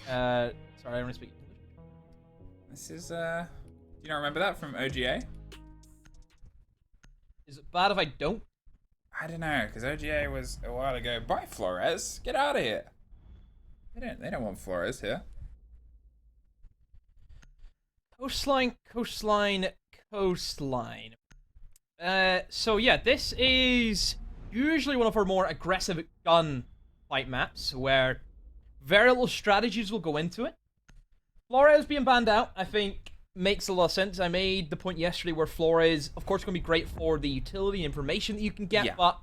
Sorry, I don't speak English. This is, do you not remember that from OGA? Is it bad if I don't? I don't know, because OGA was a while ago. Bye, Flores. Get out of here. They don't want Flores here. Coastline. So yeah, this is usually one of our more aggressive gunfight maps, where very little strategies will go into it. Flores being banned out, I think, makes a lot of sense. I made the point yesterday where Flores, of course, going to be great for the utility information that you can get, but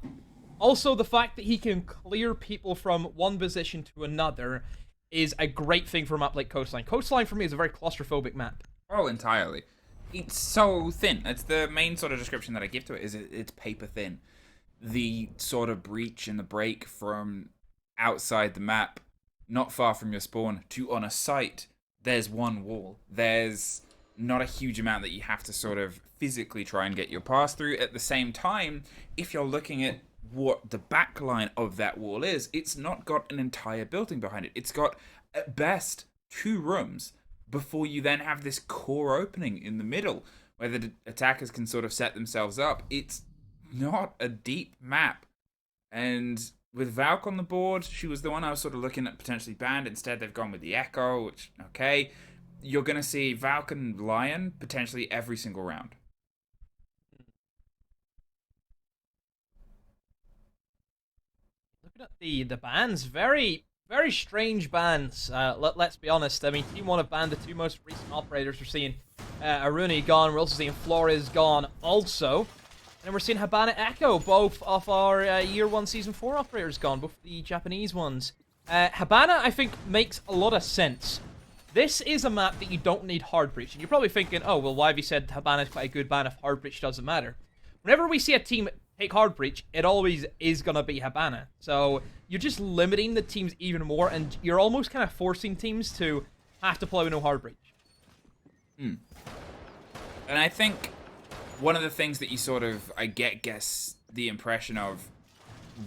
also the fact that he can clear people from one position to another is a great thing for a map like Coastline. Coastline, for me, is a very claustrophobic map. Oh, entirely. It's so thin. It's the main sort of description that I give to it, is it's paper thin. The sort of breach and the break from outside the map, not far from your spawn, to on a site, there's one wall. There's not a huge amount that you have to sort of physically try and get your pass through. At the same time, if you're looking at what the back line of that wall is, it's not got an entire building behind it. It's got, at best, 2 rooms before you then have this core opening in the middle where the attackers can sort of set themselves up. It's not a deep map. And with Valk on the board, she was the one I was sort of looking at potentially banned. Instead, they've gone with the Echo, which, okay. You're going to see Valk and Lion potentially every single round. Looking at the bans, very strange bans. Let's be honest. I mean, Team 1 have banned the 2 most recent operators. We're seeing oNe gone. We're also seeing Flores gone also. And we're seeing Habana Echo, both of our Year 1 Season 4 operators gone, both the Japanese ones. Habana, I think, makes a lot of sense. This is a map that you don't need Hard Breach. And you're probably thinking, oh, well, why have you said Habana is quite a good ban if Hard Breach doesn't matter? Whenever we see a team take Hard Breach, it always is going to be Habana. So you're just limiting the teams even more, and you're almost kind of forcing teams to have to play with no Hard Breach. And I think one of the things that you sort of, I guess the impression of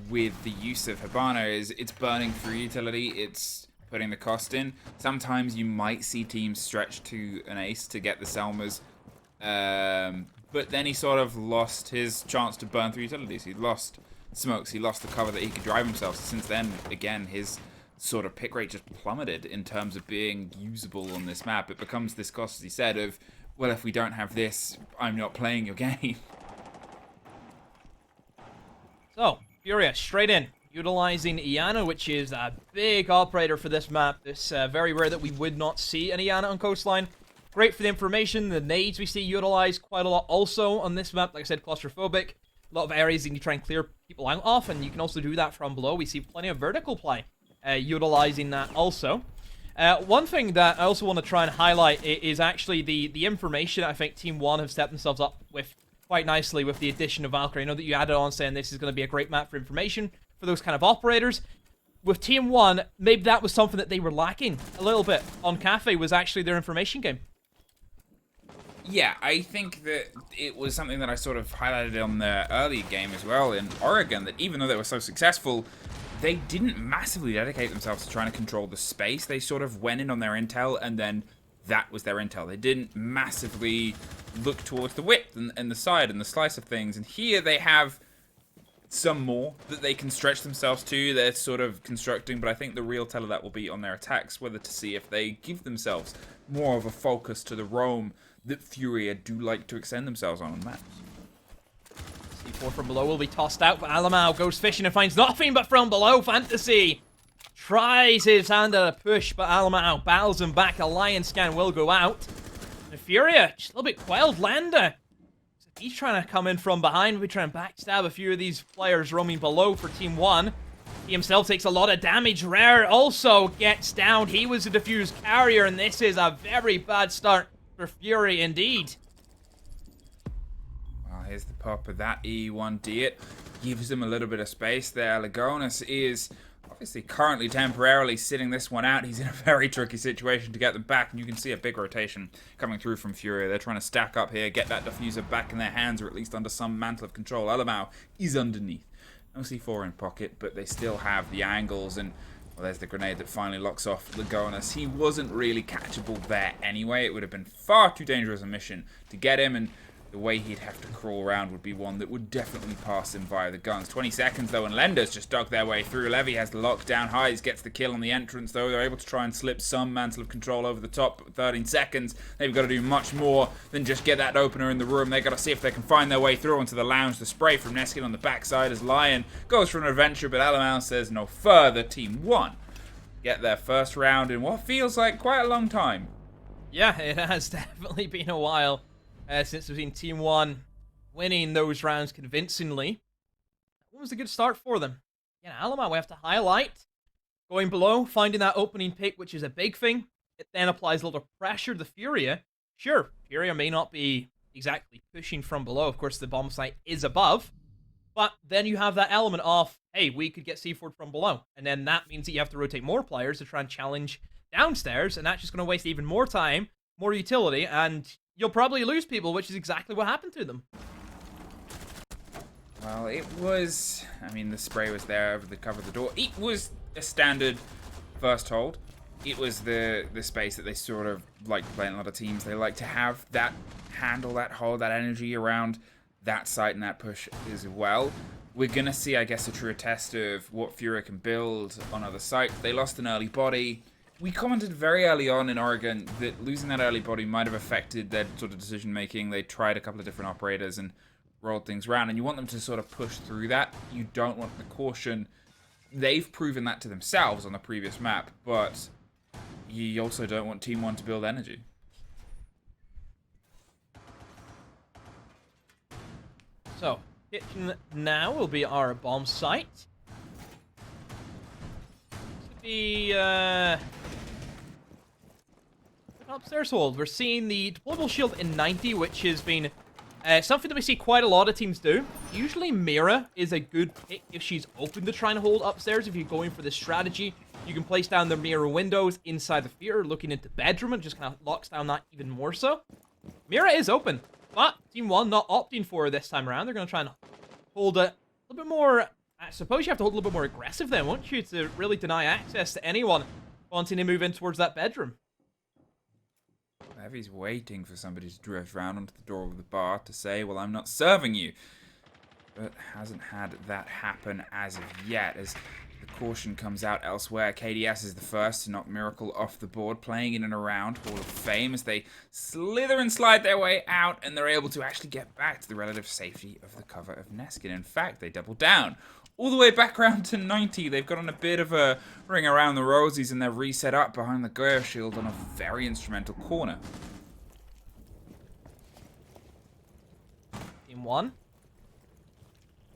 with the use of Habana is it's burning through utility, it's putting the cost in. Sometimes you might see teams stretch to an ace to get the Selmas, but then he sort of lost his chance to burn through utilities. He lost smokes, he lost the cover that he could drive himself. Since then, again, his sort of pick rate just plummeted in terms of being usable on this map. It becomes this cost, as he said, of, well, if we don't have this, I'm not playing your game. So, FURIA, straight in. Utilizing Iana, which is a big operator for this map. It's very rare that we would not see an Iana on Coastline. Great for the information. The nades we see utilized quite a lot also on this map. Like I said, claustrophobic. A lot of areas you can try and clear people out of, and you can also do that from below. We see plenty of vertical play utilizing that also. One thing that I also want to try and highlight is actually the information I think Team 1 have stepped themselves up with quite nicely with the addition of Valkyrie. I know that you added on saying this is going to be a great map for information for those kind of operators. With Team 1, maybe that was something that they were lacking a little bit on Cafe, was actually their information game. Yeah, I think that it was something that I sort of highlighted on the early game as well in Oregon, that even though they were so successful, they didn't massively dedicate themselves to trying to control the space. They sort of went in on their intel, and then that was their intel. They didn't massively look towards the width and the side and the slice of things. And here they have some more that they can stretch themselves to. They're sort of constructing, but I think the real tell of that will be on their attacks, whether to see if they give themselves more of a focus to the roam that FURIA do like to extend themselves on maps. C4 from below will be tossed out, but Alamau goes fishing and finds nothing but from below. Fantasy tries his hand at a push, but Alamau battles him back. A lion scan will go out. And FURIA, just a little bit quailed. Lander, he's trying to come in from behind. We try and backstab a few of these players roaming below for Team 1. He himself takes a lot of damage. Rare also gets down. He was a diffuse carrier, and this is a very bad start for FURIA indeed. Well, here's the pop of that E1D. It gives him a little bit of space there. Lagonis is obviously currently temporarily sitting this one out. He's in a very tricky situation to get them back, and you can see a big rotation coming through from FURIA. They're trying to stack up here, get that diffuser back in their hands, or at least under some mantle of control. Alamau is underneath. No C4 in pocket, but they still have the angles, and Well, there's the grenade that finally locks off Lagonas. He wasn't really catchable there anyway. It would have been far too dangerous a mission to get him, and the way he'd have to crawl around would be one that would definitely pass him via the guns. 20 seconds, though, and Lenders just dug their way through. Levy has the lockdown. Hayes gets the kill on the entrance, though. They're able to try and slip some mantle of control over the top. 13 seconds. They've got to do much more than just get that opener in the room. They've got to see if they can find their way through onto the lounge. The spray from Neskin on the backside as Lion goes for an adventure, but Alamau says no further. Team 1 get their first round in what feels like quite a long time. Yeah, it has definitely been a while since we've seen Team 1 winning those rounds convincingly. That was a good start for them. Yeah, Alamau, we have to highlight. Going below, finding that opening pick, which is a big thing. It then applies a little pressure to FURIA. Sure, FURIA may not be exactly pushing from below. Of course, the bomb site is above. But then you have that element of, hey, we could get C4 from below. And then that means that you have to rotate more players to try and challenge downstairs. And that's just going to waste even more time, more utility, and you'll probably lose people, which is exactly what happened to them. Well, it was... I mean, the spray was there over the cover of the door. It was a standard first hold. It was the space that they sort of like playing a lot of teams. They like to have that handle, that hold, that energy around that site and that push as well. We're going to see, I guess, a truer test of what FURIA can build on other sites. They lost an early body. We commented very early on in Oregon that losing that early body might have affected their sort of decision making. They tried a couple of different operators and rolled things around, and you want them to sort of push through that. You don't want the caution. They've proven that to themselves on the previous map, but you also don't want Team 1 to build energy. So, kitchen now will be our bomb site. This would be, upstairs hold. We're seeing the deployable shield in 90, which has been something that we see quite a lot of teams do. Usually Mira is a good pick if she's open to trying to hold upstairs. If you're going for this strategy, you can place down the Mira windows inside the theater, looking into bedroom, and just kind of locks down that even more so. Mira is open, but Team 1 not opting for her this time around. They're going to try and hold a little bit more... I suppose you have to hold a little bit more aggressive then, won't you, to really deny access to anyone wanting to move in towards that bedroom. Levy's waiting for somebody to drift round onto the door of the bar to say, well, I'm not serving you. But hasn't had that happen as of yet, as the caution comes out elsewhere. KDS is the first to knock Miracle off the board, playing in and around Hall of Fame as they slither and slide their way out, and they're able to actually get back to the relative safety of the cover of Neskin. In fact, they double down. All the way back around to 90. They've got on a bit of a ring around the rosies, and they're reset up behind the Goyo shield on a very instrumental corner. Team 1.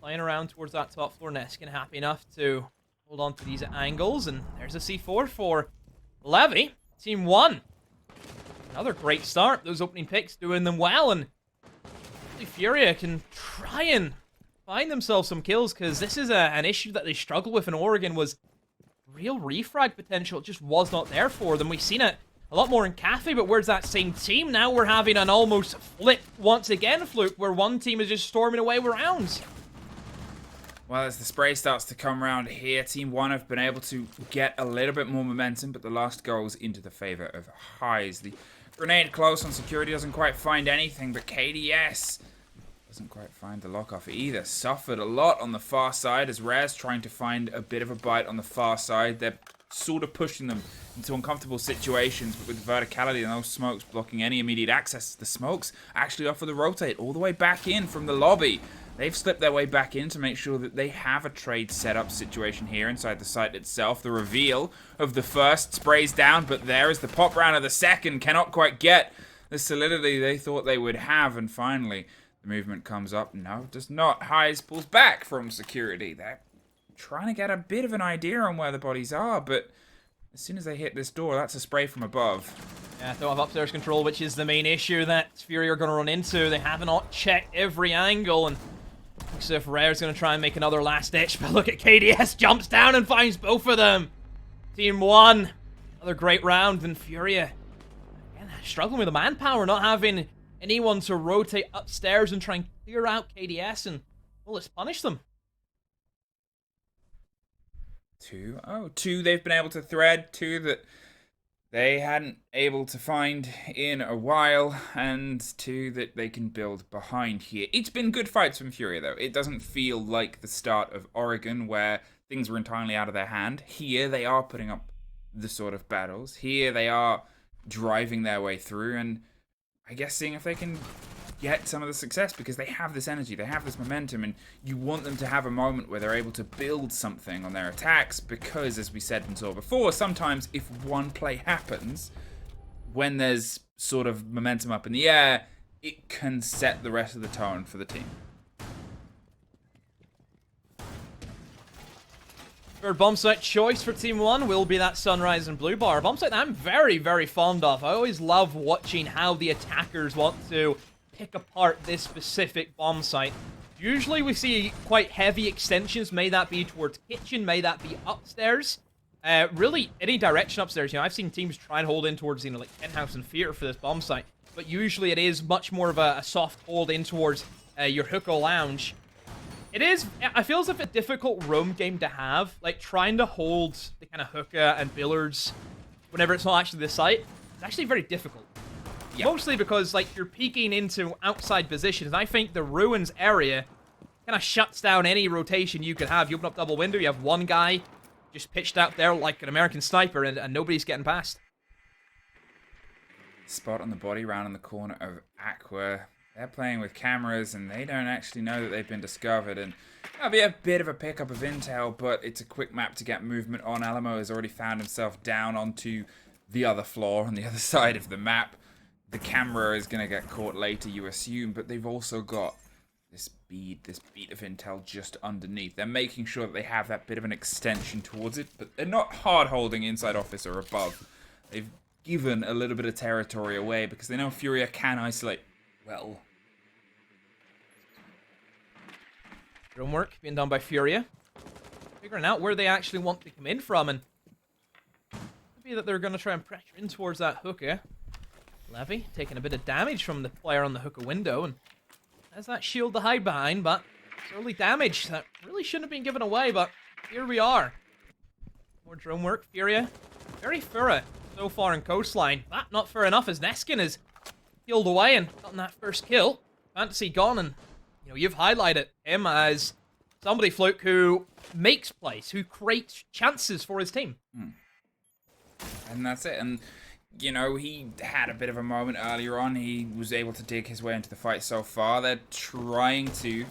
Playing around towards that top floor. Neskin happy enough to hold on to these angles, and there's a C4 for Levy. Team 1. Another great start. Those opening picks doing them well, and FURIA can try and find themselves some kills, because this is an issue that they struggle with in Oregon, was real refrag potential. It just was not there for them. We've seen it a lot more in Cafe, but where's that same team? Now we're having an almost flip once again, Fluke, where one team is just storming away with rounds. Well, as the spray starts to come around here, Team 1 have been able to get a little bit more momentum, but the last goes into the favor of Hayes. The grenade close on security doesn't quite find anything, but KDS doesn't quite find the lock-off either. Suffered a lot on the far side as Rare's trying to find a bit of a bite on the far side. They're sort of pushing them into uncomfortable situations, but with the verticality and those smokes blocking any immediate access, the smokes actually offer the rotate all the way back in from the lobby. They've slipped their way back in to make sure that they have a trade setup situation here inside the site itself. The reveal of the first sprays down, but there is the pop round of the second. Cannot quite get the solidity they thought they would have, and finally the movement comes up. No, it does not. Hayes pulls back from security. They're trying to get a bit of an idea on where the bodies are, but as soon as they hit this door, that's a spray from above. Yeah, don't have upstairs control, which is the main issue that FURIA are going to run into. They have not checked every angle, and looks as if Rare's going to try and make another last ditch, but look at KDS, jumps down and finds both of them. Team 1, another great round, and FURIA again, struggling with the manpower, not having anyone to rotate upstairs and try and clear out KDS, and well, let's punish them. 2. Oh, 2 they've been able to thread. 2 that they hadn't able to find in a while, and 2 that they can build behind here. It's been good fights from FURIA, though. It doesn't feel like the start of Oregon, where things were entirely out of their hand. Here, they are putting up the sort of battles. Here, they are driving their way through, and I guess seeing if they can get some of the success, because they have this energy, they have this momentum, and you want them to have a moment where they're able to build something on their attacks, because, as we said and saw before, sometimes if one play happens, when there's sort of momentum up in the air, it can set the rest of the tone for the team. Third bomb site choice for Team 1 will be that Sunrise and Blue Bar. A bomb site that I'm very, very fond of. I always love watching how the attackers want to pick apart this specific bomb site. Usually we see quite heavy extensions, may that be towards kitchen, may that be upstairs. Really, any direction upstairs. You know, I've seen teams try and hold in towards, you know, like Penthouse and Theater for this bomb site, but usually it is much more of a soft hold in towards your hookah lounge. It is, I feel as if a difficult roam game to have, like trying to hold the kind of hookah and billiards whenever it's not actually the site. It's actually very difficult. Yeah. Mostly because, like, you're peeking into outside positions. I think the ruins area kind of shuts down any rotation you could have. You open up double window, you have one guy just pitched out there like an American sniper, and nobody's getting past. Spot on the body round in the corner of Aqua. They're playing with cameras, and they don't actually know that they've been discovered, and that'll be a bit of a pickup of intel, but it's a quick map to get movement on. Alamo has already found himself down onto the other floor on the other side of the map. The camera is going to get caught later, you assume, but they've also got this beat of intel just underneath. They're making sure that they have that bit of an extension towards it, but they're not hard-holding inside office or above. They've given a little bit of territory away because they know FURIA can isolate well. Drone work being done by FURIA. Figuring out where they actually want to come in from, and maybe that they're going to try and pressure in towards that hookah. Levy taking a bit of damage from the player on the hookah window, and has that shield to hide behind, but it's early damage that really shouldn't have been given away, but here we are. More drone work. FURIA very thorough so far in Coastline. That not fair enough, as Neskin is killed away and gotten that first kill. Fantasy gone, and you know, you've highlighted him as somebody, Fluke, who makes plays, who creates chances for his team. And that's it. And you know, he had a bit of a moment earlier on. He was able to dig his way into the fight so far. They're trying to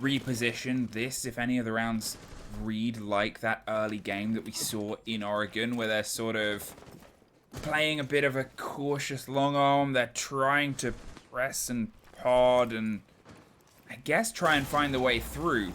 reposition this, if any of the rounds read like that early game that we saw in Oregon, where they're sort of playing a bit of a cautious long arm. They're trying to press and pod and, I guess, try and find the way through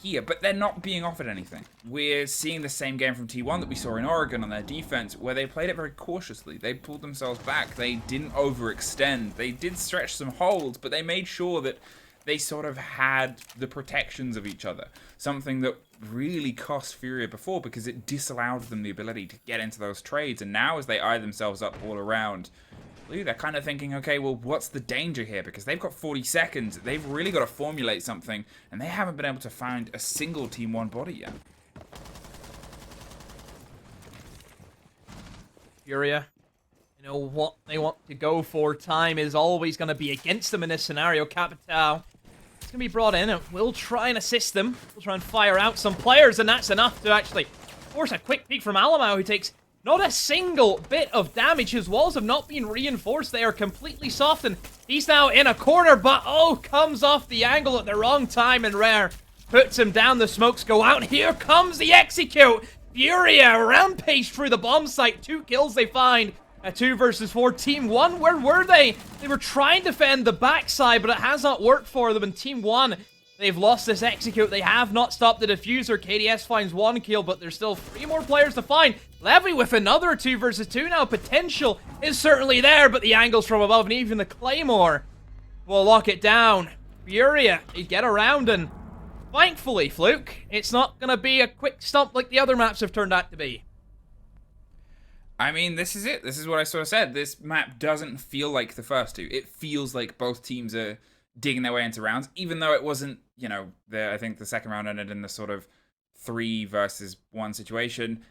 here, but they're not being offered anything. We're seeing the same game from T1 that we saw in Oregon on their defense, where they played it very cautiously. They pulled themselves back. They didn't overextend. They did stretch some holds, but they made sure that they sort of had the protections of each other. Something that really cost FURIA before, because it disallowed them the ability to get into those trades. And now, as they eye themselves up all around, they're kind of thinking, okay, well, what's the danger here? Because they've got 40 seconds. They've really got to formulate something, and they haven't been able to find a single Team 1 body yet. FURIA, you know what they want to go for. Time is always going to be against them in this scenario. Capital is going to be brought in, and we'll try and assist them. We'll try and fire out some players, and that's enough to actually force a quick peek from Alamo, who takes not a single bit of damage. His walls have not been reinforced. They are completely soft, and he's now in a corner, but comes off the angle at the wrong time, and Rare puts him down. The smokes go out. Here comes the execute. FURIA rampage through the bomb site. 2 kills they find. A 2 versus 4. Team 1, where were they? They were trying to defend the backside, but it has not worked for them. And Team 1, they've lost this execute. They have not stopped the diffuser. KDS finds 1 kill, but there's still 3 more players to find. Levy with another 2 versus 2 now. Potential is certainly there, but the angles from above and even the Claymore will lock it down. FURIA, they get around, and thankfully, Fluke, it's not going to be a quick stump like the other maps have turned out to be. I mean, this is it. This is what I sort of said. This map doesn't feel like the first 2. It feels like both teams are digging their way into rounds, even though it wasn't, you know, I think the second round ended in the sort of 3 versus 1 situation,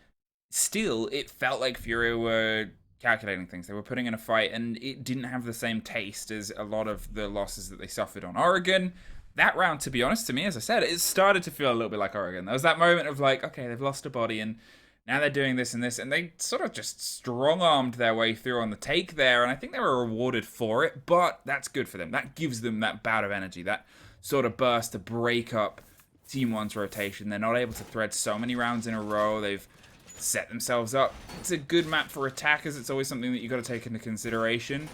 still, it felt like Furia were calculating things. They were putting in a fight, and it didn't have the same taste as a lot of the losses that they suffered on Oregon. That round, to be honest, to me, as I said, it started to feel a little bit like Oregon. There was that moment of like, okay, they've lost a body, and now they're doing this and this, and they sort of just strong-armed their way through on the take there, and I think they were rewarded for it, but that's good for them. That gives them that bout of energy, that sort of burst to break up Team 1's rotation. They're not able to thread so many rounds in a row. They've set themselves up. It's a good map for attackers. It's always something that you've got to take into consideration.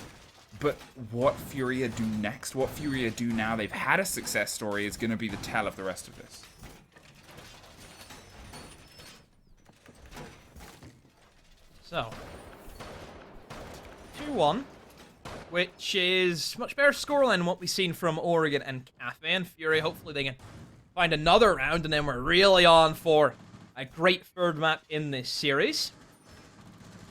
But what Furia do next, what Furia do now, they've had a success story, is going to be the tell of the rest of this. So, 2-1, which is much better scoreline than what we've seen from Oregon and Cafe and Furia. Hopefully they can find another round, and then we're really on for a great third map in this series.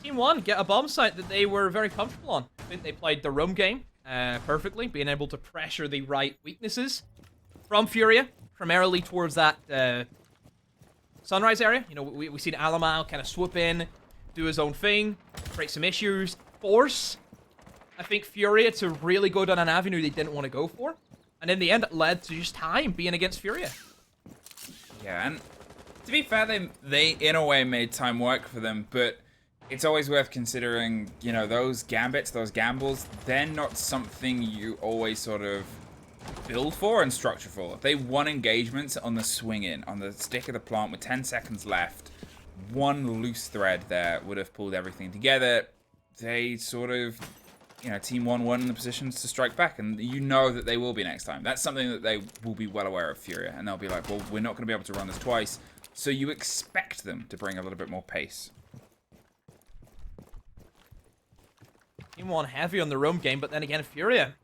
Team 1 get a bomb site that they were very comfortable on. I think they played the roam game perfectly, being able to pressure the right weaknesses from Furia, primarily towards that sunrise area. You know, we've seen Alamau kind of swoop in, do his own thing, create some issues, force, I think, Furia to really go down an avenue they didn't want to go for. And in the end, it led to just time being against Furia. Yeah, and to be fair, they in a way made time work for them, but it's always worth considering, you know, those gambits, those gambles, they're not something you always sort of build for and structure for. They won engagements on the swing in, on the stick of the plant with 10 seconds left. One loose thread there would have pulled everything together. They sort of, you know, Team 1 weren't in the positions to strike back, and you know that they will be next time. That's something that they will be well aware of, Furia, and they'll be like, well, we're not going to be able to run this twice, so you expect them to bring a little bit more pace. Team 1 heavy on the roam game, but then again, Furia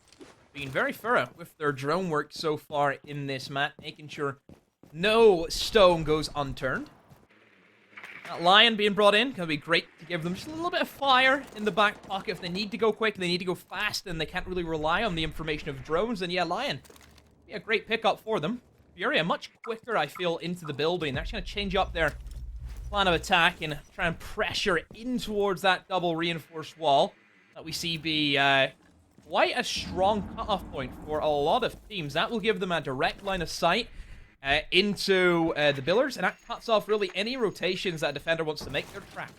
being very thorough with their drone work so far in this map, making sure no stone goes unturned. That Lion being brought in, going to be great to give them just a little bit of fire in the back pocket if they need to go quick, they need to go fast, and they can't really rely on the information of drones, and yeah, Lion be a great pickup for them. Furia much quicker, I feel, into the building. They're actually going to change up their plan of attack and try and pressure in towards that double reinforced wall that we see be quite a strong cutoff point for a lot of teams. That will give them a direct line of sight into the billers, and that cuts off really any rotations that a defender wants to make their track.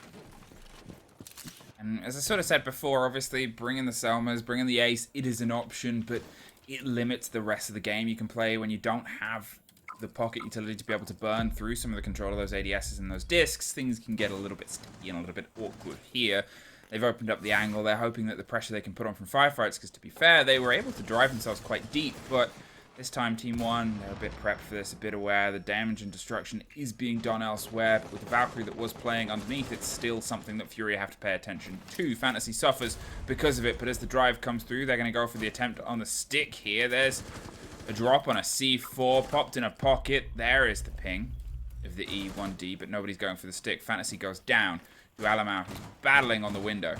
And as I sort of said before, obviously bringing the Selmas, bringing the Ace, it is an option, but it limits the rest of the game you can play when you don't have the pocket utility to be able to burn through some of the control of those ADSs and those discs. Things can get a little bit sticky and a little bit awkward here. They've opened up the angle. They're hoping that the pressure they can put on from firefights, because to be fair, they were able to drive themselves quite deep, but this time Team 1, they're a bit prepped for this, a bit aware. The damage and destruction is being done elsewhere, but with the Valkyrie that was playing underneath, it's still something that Furia have to pay attention to. Fantasy suffers because of it, but as the drive comes through, they're going to go for the attempt on the stick here. There's a drop on a C4, popped in a pocket. There is the ping of the E1D, but nobody's going for the stick. Fantasy goes down to Alamau, who's battling on the window.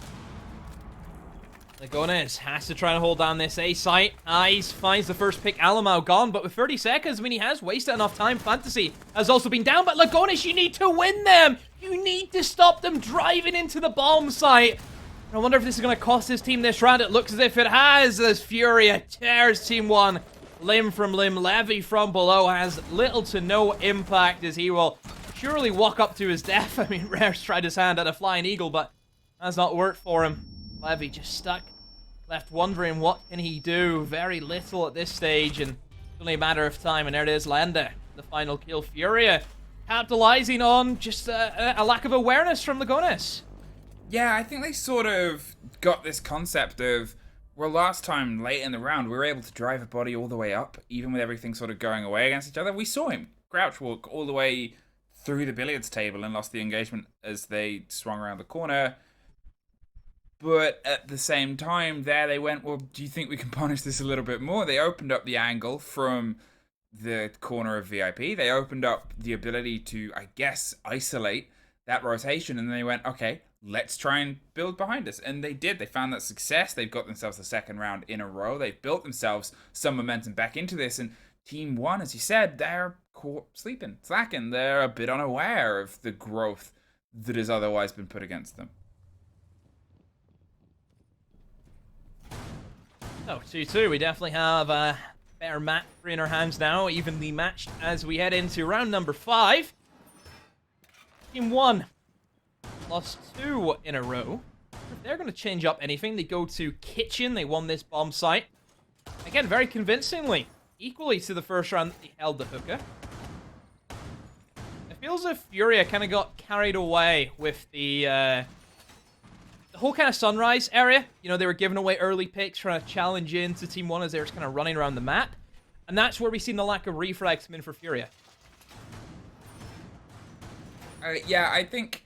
Lagones has to try and hold down this A site. Eyes finds the first pick. Alamau gone, but with 30 seconds, I mean, he has wasted enough time. Fantasy has also been down, but Lagones, you need to win them. You need to stop them driving into the bomb site. I wonder if this is going to cost his team this round. It looks as if it has, as Furia tears Team 1 limb from limb. Levy from below has little to no impact, as he will surely walk up to his death. I mean, Rare's tried his hand at a flying eagle, but that's not worked for him. Levy just stuck, left wondering what can he do. Very little at this stage, and it's only a matter of time. And there it is, Landa, the final kill. Furia capitalizing on just a lack of awareness from Lagones. Yeah, I think they sort of got this concept of, well, last time late in the round, we were able to drive a body all the way up, even with everything sort of going away against each other. We saw him crouch walk all the way through the billiards table and lost the engagement as they swung around the corner. But at the same time, there they went, well, do you think we can punish this a little bit more? They opened up the angle from the corner of VIP. They opened up the ability to, I guess, isolate that rotation. And they went, okay, let's try and build behind us. And they did. They found that success. They've got themselves the second round in a row. They've built themselves some momentum back into this. And Team 1, as you said, they're caught sleeping, slacking. They're a bit unaware of the growth that has otherwise been put against them. Oh, 2-2. We definitely have a better map in our hands now, evenly matched as we head into round number 5. Team 1 lost 2 in a row. If they're going to change up anything, they go to Kitchen. They won this bomb site. Again, very convincingly. Equally to the first round that they held the hookah. It feels as if FURIA kind of got carried away with the whole kind of sunrise area. You know, they were giving away early picks, trying to challenge into Team 1 as they were just kind of running around the map. And that's where we've seen the lack of refrags come in for FURIA. Yeah, I think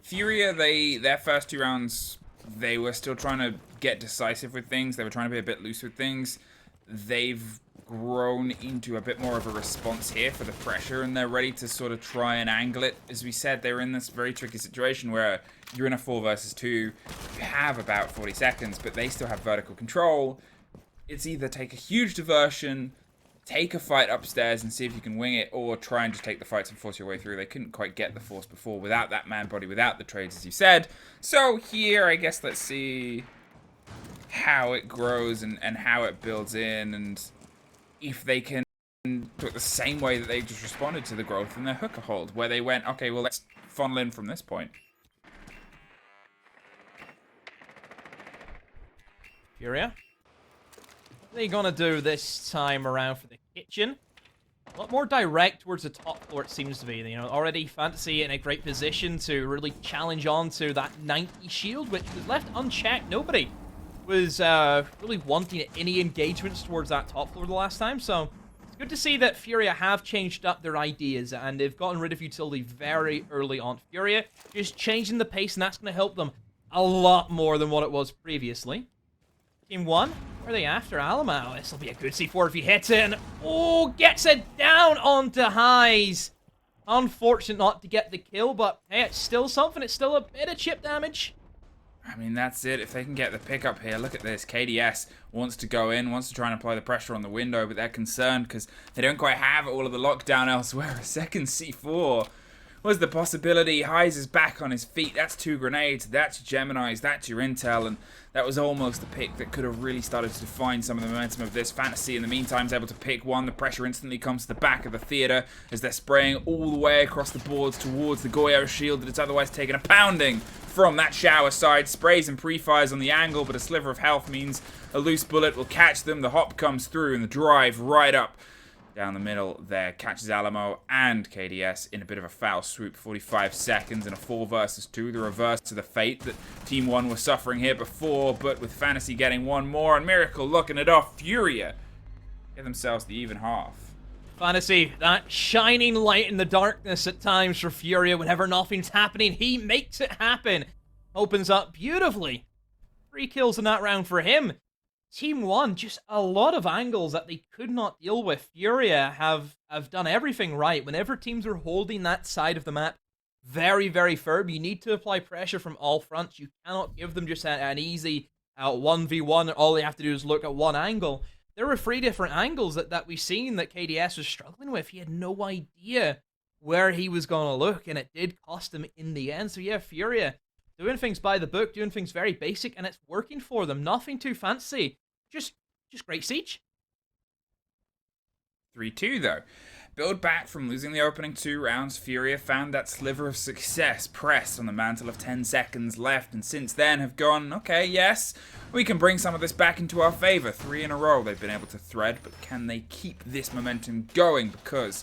FURIA, their first 2 rounds, they were still trying to get decisive with things. They were trying to be a bit loose with things. They've grown into a bit more of a response here for the pressure, and they're ready to sort of try and angle it. As we said, they're in this very tricky situation where you're in a 4 versus 2. You have about 40 seconds, but they still have vertical control. It's either take a huge diversion, take a fight upstairs and see if you can wing it, or try and just take the fights and force your way through. They couldn't quite get the force before without that man body, without the trades, as you said. So here, I guess, let's see how it grows and how it builds in, and if they can do it the same way that they just responded to the growth in their hookah hold, where they went, okay, well, let's funnel in from this point. FURIA. What are they gonna do this time around for the Kitchen? A lot more direct towards the top floor, it seems to be. You know, already Fantasy in a great position to really challenge on to that 90 shield, which was left unchecked. Nobody was really wanting any engagements towards that top floor the last time, so it's good to see that FURIA have changed up their ideas, and they've gotten rid of utility very early on. FURIA just changing the pace, and that's going to help them a lot more than what it was previously. Team 1, where are they after? Alamo. This will be a good C4 if he hits it, and oh, gets it down onto highs. Unfortunate not to get the kill, but hey, it's still something. It's still a bit of chip damage. I mean, that's it. If they can get the pickup here, look at this. KDS wants to go in, wants to try and apply the pressure on the window, but they're concerned because they don't quite have all of the lockdown elsewhere. A second C4 was the possibility. Highs is back on his feet. That's 2 grenades. That's Gemini's. That's your intel. And that was almost the pick that could have really started to define some of the momentum of this. Fantasy, in the meantime, is able to pick one. The pressure instantly comes to the back of the theater as they're spraying all the way across the boards towards the Goyo shield that it's otherwise taken a pounding from that shower side. Sprays and pre-fires on the angle, but a sliver of health means a loose bullet will catch them. The hop comes through and the drive right up down the middle there catches Alamo and KDS in a bit of a foul swoop. 45 seconds in a 4 versus 2. The reverse to the fate that Team 1 was suffering here before, but with Fantasy getting one more and Miracle looking it off, FURIA get themselves the even half. Fantasy, that shining light in the darkness at times for FURIA whenever nothing's happening. He makes it happen. Opens up beautifully. 3 kills in that round for him. Team 1, just a lot of angles that they could not deal with. FURIA have done everything right. Whenever teams are holding that side of the map very, very firm, you need to apply pressure from all fronts. You cannot give them just an easy 1v1. All they have to do is look at one angle. There were 3 different angles that we've seen that KDS was struggling with. He had no idea where he was going to look, and it did cost him in the end. So yeah, FURIA doing things by the book, doing things very basic, and it's working for them. Nothing too fancy. Just great siege. 3-2 though. Build back from losing the opening 2 rounds, FURIA found that sliver of success pressed on the mantle of 10 seconds left, and since then have gone, okay, yes, we can bring some of this back into our favor. 3 in a row they've been able to thread, but can they keep this momentum going? Because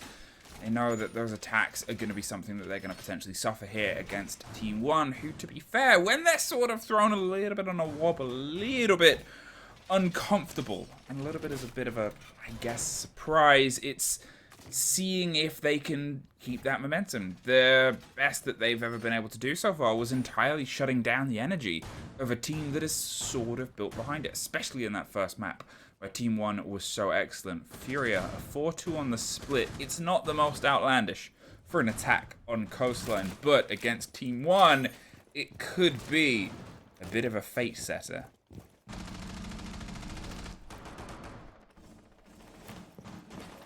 they know that those attacks are going to be something that they're going to potentially suffer here against Team 1, who, to be fair, when they're sort of thrown a little bit on a wobble, a little bit uncomfortable, and a little bit as a bit of a, I guess, surprise, it's seeing if they can keep that momentum. The best that they've ever been able to do so far was entirely shutting down the energy of a team that is sort of built behind it, especially in that first map where Team 1 was so excellent. FURIA, a 4-2 on the split. It's not the most outlandish for an attack on Coastline, but against Team 1, it could be a bit of a fate setter.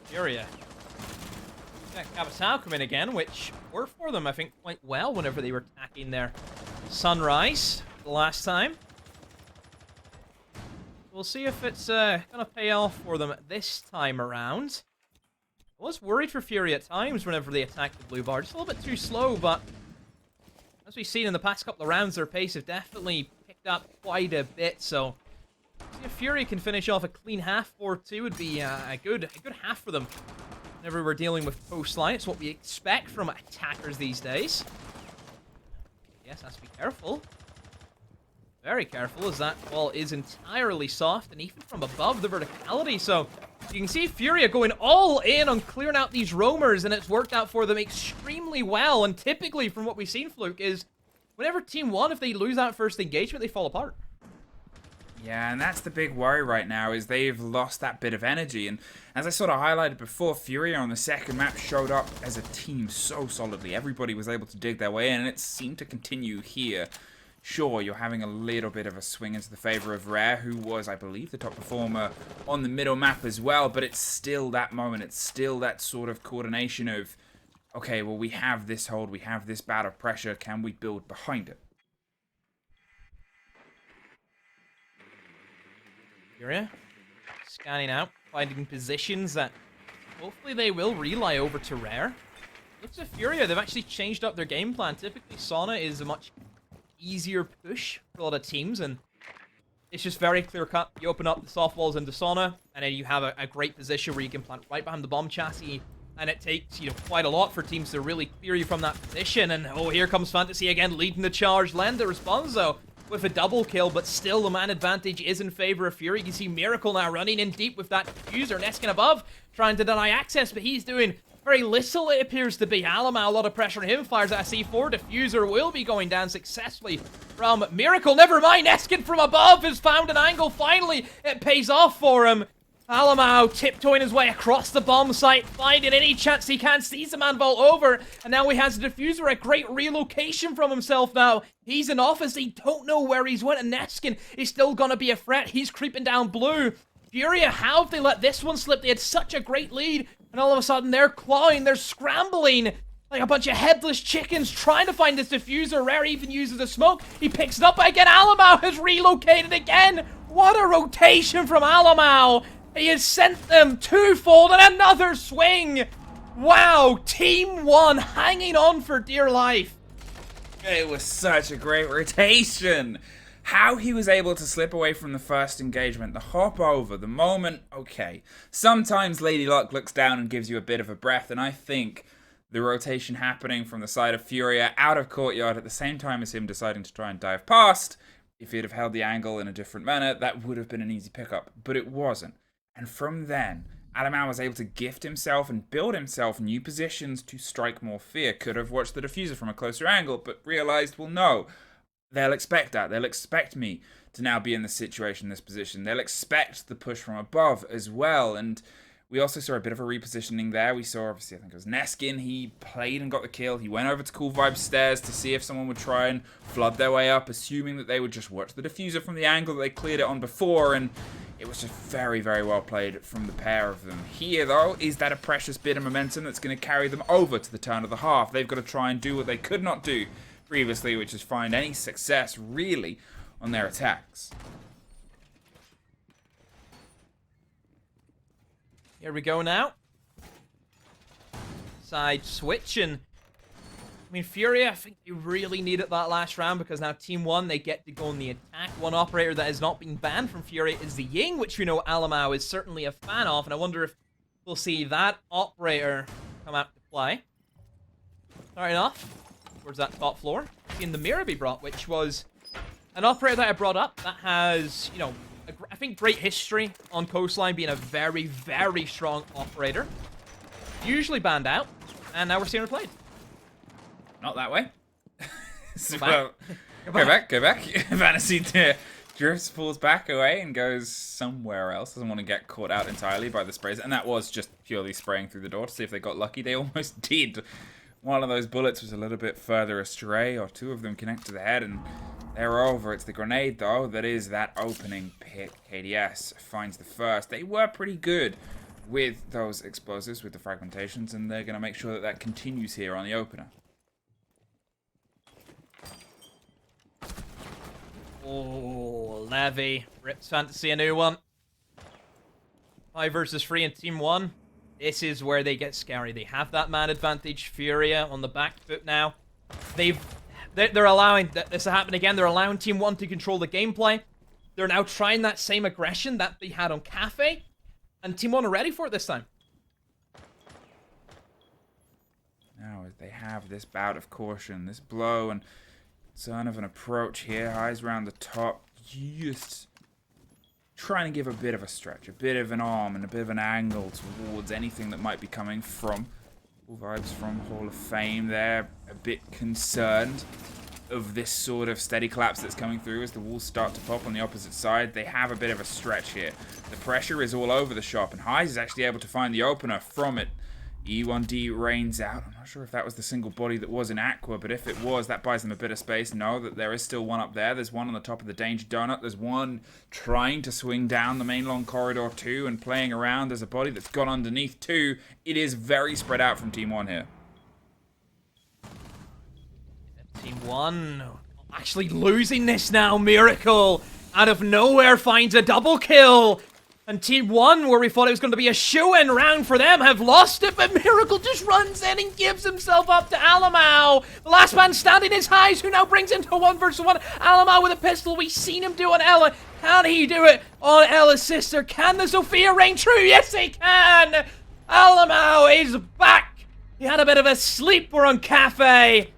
FURIA Cabasau come in again, which worked for them, I think, quite well whenever they were attacking their Sunrise the last time. We'll see if it's going to pay off for them this time around. I was worried for Furia at times whenever they attacked the blue bar. Just a little bit too slow, but as we've seen in the past couple of rounds, their pace have definitely picked up quite a bit. So if Furia can finish off a clean half 4-2 would be a good half for them. Whenever we're dealing with Coastline, it's what we expect from attackers these days. Yes, has to be careful. Very careful, as that ball is entirely soft, and even from above the verticality. So you can see Furia going all in on clearing out these roamers, and it's worked out for them extremely well. And typically, from what we've seen, Fluke, is whenever Team 1, if they lose that first engagement, they fall apart. Yeah, and that's the big worry right now, is they've lost that bit of energy. And as I sort of highlighted before, Furia on the second map showed up as a team so solidly. Everybody was able to dig their way in, and it seemed to continue here. Sure, you're having a little bit of a swing into the favor of Rare, who was, I believe, the top performer on the middle map as well, but it's still that moment. It's still that sort of coordination of, okay, well, we have this hold, we have this bout of pressure, can we build behind it? Furia scanning out, finding positions that hopefully they will relay over to Rare. Looks at Furia, they've actually changed up their game plan. Typically, Sauna is a much easier push for a lot of teams, and it's just very clear cut. You open up the soft walls into Sauna, and then you have a great position where you can plant right behind the bomb chassis, and it takes, you know, quite a lot for teams to really clear you from that position. And oh, here comes Fantasy again, leading the charge. Lenda responds though with a double kill, but still the man advantage is in favor of Fury. You can see Miracle now running in deep with that diffuser. Neskin above, trying to deny access, but he's doing very little, it appears to be. Alamo, a lot of pressure on him, fires at a C4. Diffuser will be going down successfully from Miracle. Never mind, Neskin from above has found an angle. Finally, it pays off for him. Alamo tiptoeing his way across the bomb site, finding any chance he can, sees the man vault over, and now he has the diffuser, a great relocation from himself now. He's in office, they don't know where he's went, and Neskin is still gonna be a threat. He's creeping down blue. Furia, how have they let this one slip? They had such a great lead, and all of a sudden they're clawing, they're scrambling like a bunch of headless chickens trying to find this diffuser. Rare even uses the smoke. He picks it up again. Alamo has relocated again. What a rotation from Alamo. He has sent them twofold and another swing. Wow, Team 1 hanging on for dear life. It was such a great rotation. How he was able to slip away from the first engagement, the hop over, the moment, okay. Sometimes Lady Luck looks down and gives you a bit of a breath, and I think the rotation happening from the side of Furia out of courtyard at the same time as him deciding to try and dive past, if he'd have held the angle in a different manner, that would have been an easy pickup, but it wasn't. And from then, Adamau was able to gift himself and build himself new positions to strike more fear. Could have watched the diffuser from a closer angle, but realized, well, no. They'll expect that. They'll expect me to now be in this situation, this position. They'll expect the push from above as well. And we also saw a bit of a repositioning there. We saw, obviously, I think it was Neskin. He played and got the kill. He went over to Cool Vibes stairs to see if someone would try and flood their way up, assuming that they would just watch the diffuser from the angle that they cleared it on before. And it was just very, very well played from the pair of them. Here, though, is that a precious bit of momentum that's going to carry them over to the turn of the half. They've got to try and do what they could not do previously, which is find any success, really, on their attacks. Here we go now. Side switch, and I mean, Furia, I think they really needed that last round, because now Team 1, they get to go on the attack. One operator that has not been banned from Furia is the Ying, which we know Alamau is certainly a fan of, and I wonder if we'll see that operator come out to play. Starting off towards that top floor, in the mirror be brought, which was an operator that I brought up that has, you know, I think great history on Coastline, being a very, very strong operator. Usually banned out, and now we're seeing her played. Not that way. So, Go back. Go back. Fantasy drifts, pulls back away, and goes somewhere else. Doesn't want to get caught out entirely by the sprays, and that was just purely spraying through the door to see if they got lucky. They almost did. One of those bullets was a little bit further astray, or two of them connect to the head, and they're over. It's the grenade, though, that is that opening pick. KDS finds the first. They were pretty good with those explosives, with the fragmentations, and they're going to make sure that that continues here on the opener. Oh, Levy. Rips Fantasy a new one. 5 versus 3 in Team 1. This is where they get scary. They have that man advantage. FURIA on the back foot now. They're allowing this to happen again. They're allowing Team 1 to control the gameplay. They're now trying that same aggression that they had on Cafe. And Team 1 are ready for it this time. Now they have this bout of caution, this blow and son of an approach here. Eyes around the top. Just trying to give a bit of a stretch, a bit of an arm, and a bit of an angle towards anything that might be coming from. All vibes from Hall of Fame. They're a bit concerned of this sort of steady collapse that's coming through as the walls start to pop on the opposite side. They have a bit of a stretch here. The pressure is all over the shop, and Highs is actually able to find the opener from it. E1D rains out. I'm not sure if that was the single body that was in Aqua, but if it was, that buys them a bit of space. Know that there is still one up there. There's one on the top of the Danger Donut. There's one trying to swing down the main long corridor too and playing around. There's a body that's gone underneath too. It is very spread out from Team 1 here. Team 1 actually losing this now. Miracle out of nowhere finds a double kill. And Team 1, where we thought it was going to be a shoe-in round for them, have lost it, but Miracle just runs in and gives himself up to Alamau. The last man standing is Highs, who now brings him to 1 versus 1. Alamau with a pistol. We've seen him do on Ella. Can he do it on Ella's sister? Can the Sophia ring true? Yes, he can! Alamau is back. He had a bit of a sleeper on Cafe,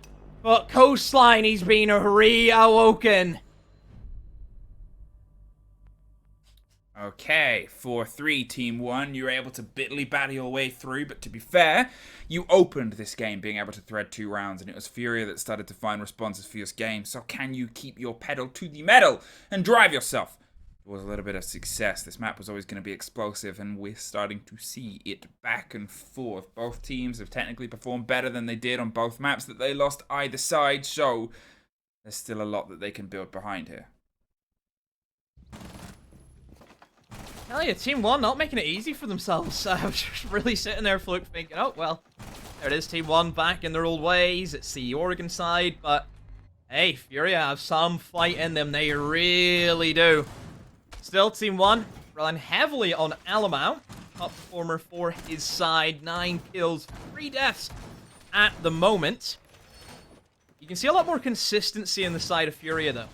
but Coastline, he's been reawoken. Okay, 4-3, Team 1. You were able to bitterly battle your way through, but to be fair, you opened this game being able to thread 2 rounds, and it was FURIA that started to find responses for your game. So can you keep your pedal to the metal and drive yourself? It was a little bit of success. This map was always going to be explosive, and we're starting to see it back and forth. Both teams have technically performed better than they did on both maps that they lost either side, so there's still a lot that they can build behind here. Hell yeah, Team 1 not making it easy for themselves. I was just really sitting there, Fluke, thinking, oh, well, there it is, Team 1 back in their old ways. It's the Oregon side, but hey, FURIA have some fight in them. They really do. Still, Team 1 relying heavily on Alamau, top performer for his side. 9 kills, 3 deaths at the moment. You can see a lot more consistency in the side of FURIA, though.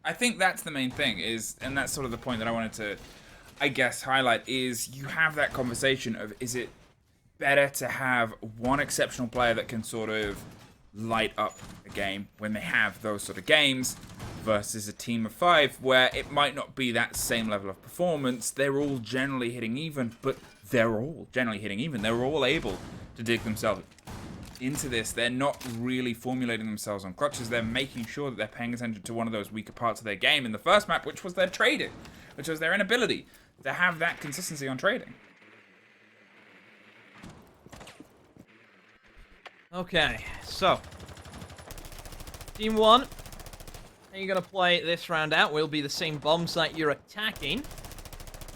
I think that's the main thing, and that's sort of the point that I wanted to, I guess, highlight, is you have that conversation of, is it better to have one exceptional player that can sort of light up a game when they have those sort of games versus a team of 5 where it might not be that same level of performance. They're all generally hitting even, but they're all generally hitting even. They're all able to dig themselves into this. They're not really formulating themselves on clutches. They're making sure that they're paying attention to one of those weaker parts of their game in the first map, which was their trading, which was their inability to have that consistency on trading. Okay, so Team 1, how are you going to play this round out? Will be the same bomb site you're attacking.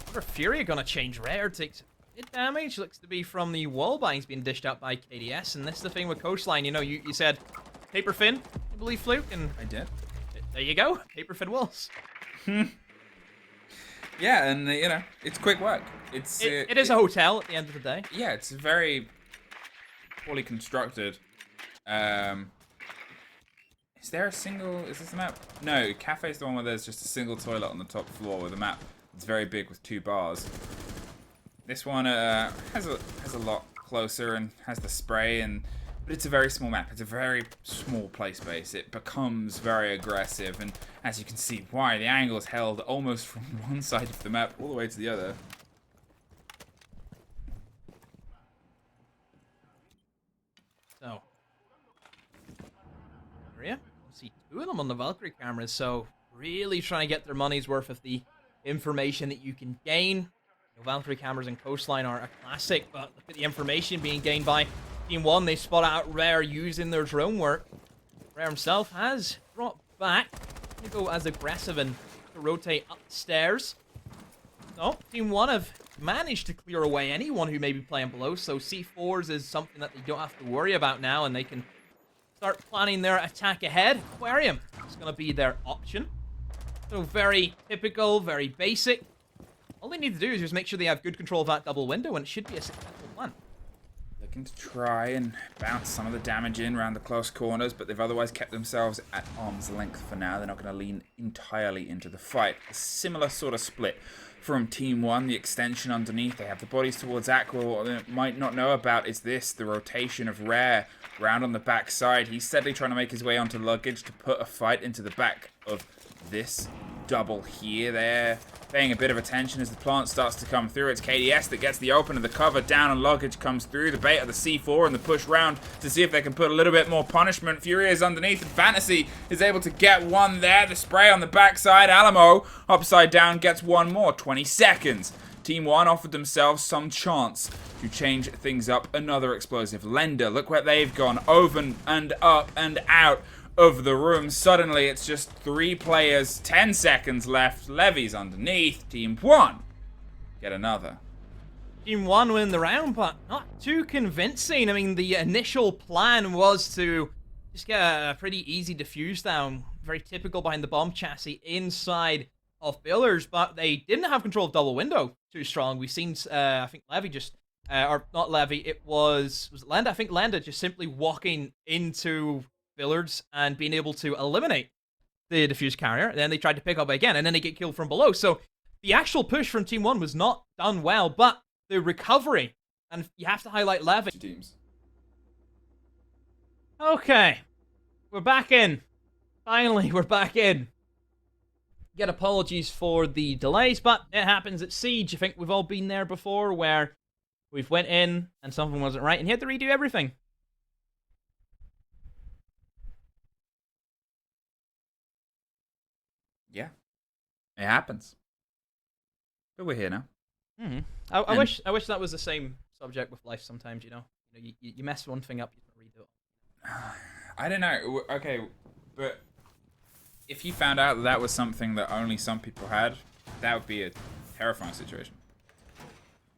What are FURIA going to change? Rare takes hit damage, looks to be from the wall bangs being dished out by KDS, and this is the thing with Coastline. You know, you said paper fin, I believe, Fluke, and I did. There you go, paper fin walls. Yeah, and you know, it's quick work. It is a hotel at the end of the day. Yeah, it's very poorly constructed. Is there a single? Is this a map? No, Cafe's the one where there's just a single toilet on the top floor with a map. It's very big with 2 bars. This one has a lot closer and has the spray, but it's a very small map. It's a very small play space. It becomes very aggressive, and as you can see, why the angle is held almost from one side of the map all the way to the other. So, FURIA, see 2 of them on the Valkyrie cameras. So, really trying to get their money's worth of the information that you can gain. Valkyrie cameras and Coastline are a classic, but look at the information being gained by Team 1. They spot out Rare using their drone work. Rare himself has dropped back. Going to go as aggressive and to rotate upstairs. No, Team 1 have managed to clear away anyone who may be playing below, so C4s is something that they don't have to worry about now, and they can start planning their attack ahead. Aquarium is going to be their option. So very typical, very basic. All they need to do is just make sure they have good control of that double window, and it should be a successful plan. Looking to try and bounce some of the damage in around the close corners, but they've otherwise kept themselves at arm's length for now. They're not going to lean entirely into the fight. A similar sort of split from Team 1, the extension underneath. They have the bodies towards Aqua. What they might not know about is this, the rotation of Rare round on the back side. He's steadily trying to make his way onto luggage to put a fight into the back of this double here. They're paying a bit of attention as the plant starts to come through. It's KDS that gets the open and the cover down, and luggage comes through. The bait of the C4 and the push round to see if they can put a little bit more punishment. Furia is underneath, and Fantasy is able to get one there. The spray on the backside. Alamo upside down gets one more. 20 seconds. Team 1 offered themselves some chance to change things up. Another explosive lender. Look where they've gone. Over and up and out of the room. Suddenly, it's just 3 players, 10 seconds left. Levy's underneath. Team 1 get another. Team 1 win the round, but not too convincing. I mean, the initial plan was to just get a pretty easy defuse down. Very typical behind the bomb chassis inside of Billers, but they didn't have control of double window too strong. We've seen, I think Levy just, or not Levy, it was it Lenda? I think Lenda just simply walking into Billards and being able to eliminate the diffuse carrier. And then they tried to pick up again, and then they get killed from below. So the actual push from Team 1 was not done well, but the recovery, and you have to highlight Levy. Teams. Okay, we're back in. Finally, we're back in. Get apologies for the delays, but it happens at Siege. I think we've all been there before, where we've went in and something wasn't right, and you had to redo everything. Yeah, it happens. But we're here now. Mm-hmm. I wish that was the same subject with life. Sometimes, you know, you mess one thing up, you can redo it. I don't know. Okay, but if you found out that was something that only some people had, that would be a terrifying situation.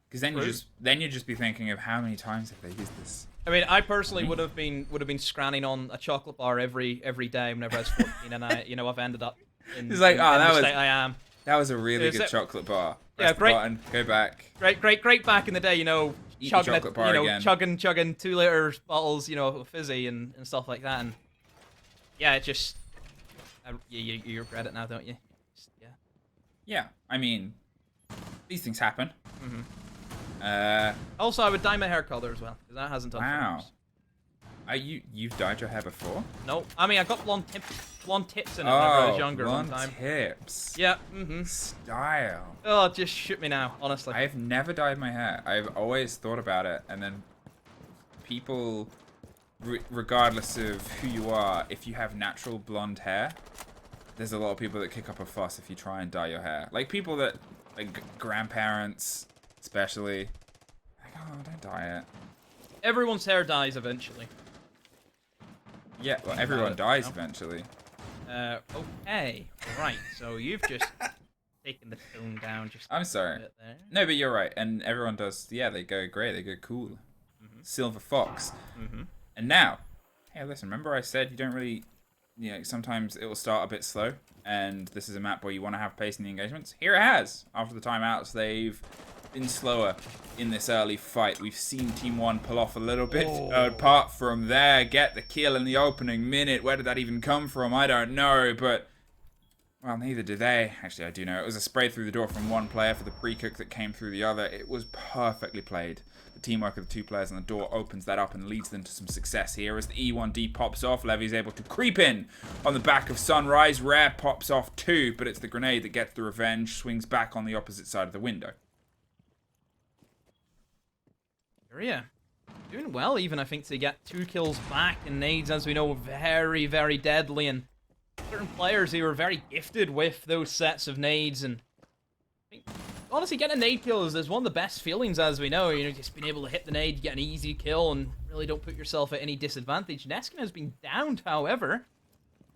Because then you'd just be thinking of how many times have they used this. I mean, I personally would have been scranning on a chocolate bar every day whenever I was 14, and I've ended up in, it's like, in the was state I am. That was a really good chocolate bar. Yeah, Press the button, go back. Great back in the day, you know, Eat the chocolate bar again. chugging 2-liter bottles, you know, of fizzy and stuff like that, and yeah, it just you regret it now, don't you? Just, yeah. Yeah, I mean, these things happen. Mm-hmm. Also, I would dye my hair color as well, because that hasn't done. Wow. You've dyed your hair before? No, I mean I got blonde tips in it whenever I was younger. Blonde one time. tips. Yeah. Style. Oh, just shoot me now, honestly. I've never dyed my hair. I've always thought about it, and then people, regardless of who you are, if you have natural blonde hair, there's a lot of people that kick up a fuss if you try and dye your hair. Like people that, like grandparents, especially. Like, oh, don't dye it. Everyone's hair dies eventually. Yeah, well, everyone dies eventually. Okay. Right, so you've just taken the tone down just I'm sorry. a bit there. No, but you're right. And everyone does, yeah, they go grey, they go cool. Silver Fox. And now, hey, listen, remember I said you don't really, you know, sometimes it will start a bit slow, and this is a map where you want to have pace in the engagements. Here it has. After the timeouts, they've been slower in this early fight. We've seen Team 1 pull off a little bit. Apart from there, get the kill in the opening minute. Where did that even come from? I don't know, but well, neither do they. Actually, I do know. It was a spray through the door from one player for the pre-cook that came through the other. It was perfectly played. The teamwork of the two players on the door opens that up and leads them to some success here. As the E1D pops off, Levy's able to creep in on the back of Sunrise. Rare pops off too, but it's the grenade that gets the revenge, swings back on the opposite side of the window. FURIA doing well, even I think, to get 2 kills back, and nades, as we know, very, very deadly, and certain players who are very gifted with those sets of nades, and I think, honestly, getting a nade kill is one of the best feelings, as we know. You know, just being able to hit the nade, get an easy kill, and really don't put yourself at any disadvantage. Neskin has been downed, however.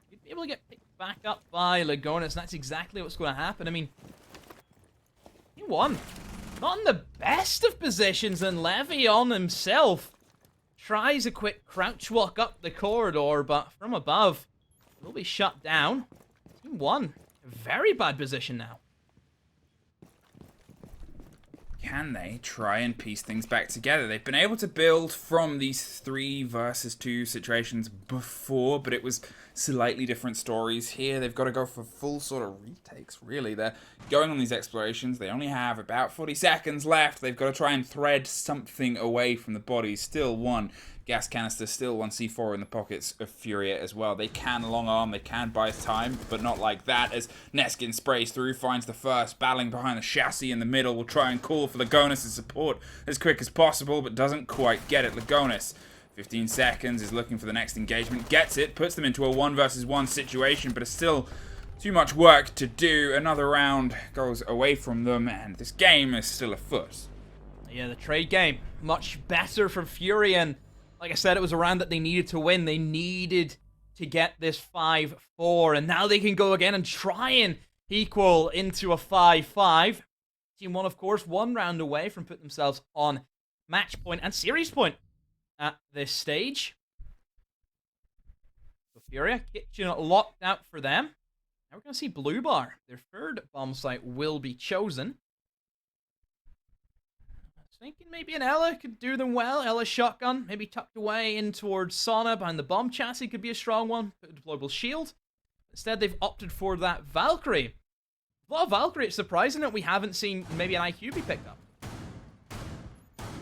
You'd be able to get picked back up by Lagonis, and that's exactly what's going to happen. I mean, 1. Not in the best of positions, and Le'Veon himself tries a quick crouch walk up the corridor, but from above, will be shut down. Team 1, a very bad position now. Can they try and piece things back together? They've been able to build from these 3 versus 2 situations before, but it was slightly different stories. Here, they've got to go for full sort of retakes, really. They're going on these explorations. They only have about 40 seconds left. They've got to try and thread something away from the body. Still 1 gas canister, still 1 C4 in the pockets of FURIA as well. They can long arm, they can buy time, but not like that, as Neskin sprays through, finds the first, battling behind the chassis in the middle, will try and call for Lagonis' support as quick as possible, but doesn't quite get it. Lagonis, 15 seconds, is looking for the next engagement, gets it, puts them into a 1 versus 1 situation, but it's still too much work to do. Another round goes away from them, and this game is still afoot. Yeah, the trade game, much better from FURIA, and like I said, it was a round that they needed to win. They needed to get this 5-4, and now they can go again and try and equal into a 5-5. Team 1, of course, 1 round away from putting themselves on match point and series point at this stage. So FURIA, kitchen locked out for them. Now we're going to see Blue Bar. Their 3rd bomb site will be chosen. Thinking maybe an Ella could do them well. Ella's shotgun, maybe tucked away in towards Sauna behind the bomb chassis, could be a strong one. Put a deployable shield. Instead, they've opted for that Valkyrie. A lot of Valkyrie, it's surprising that we haven't seen maybe an IQ be picked up.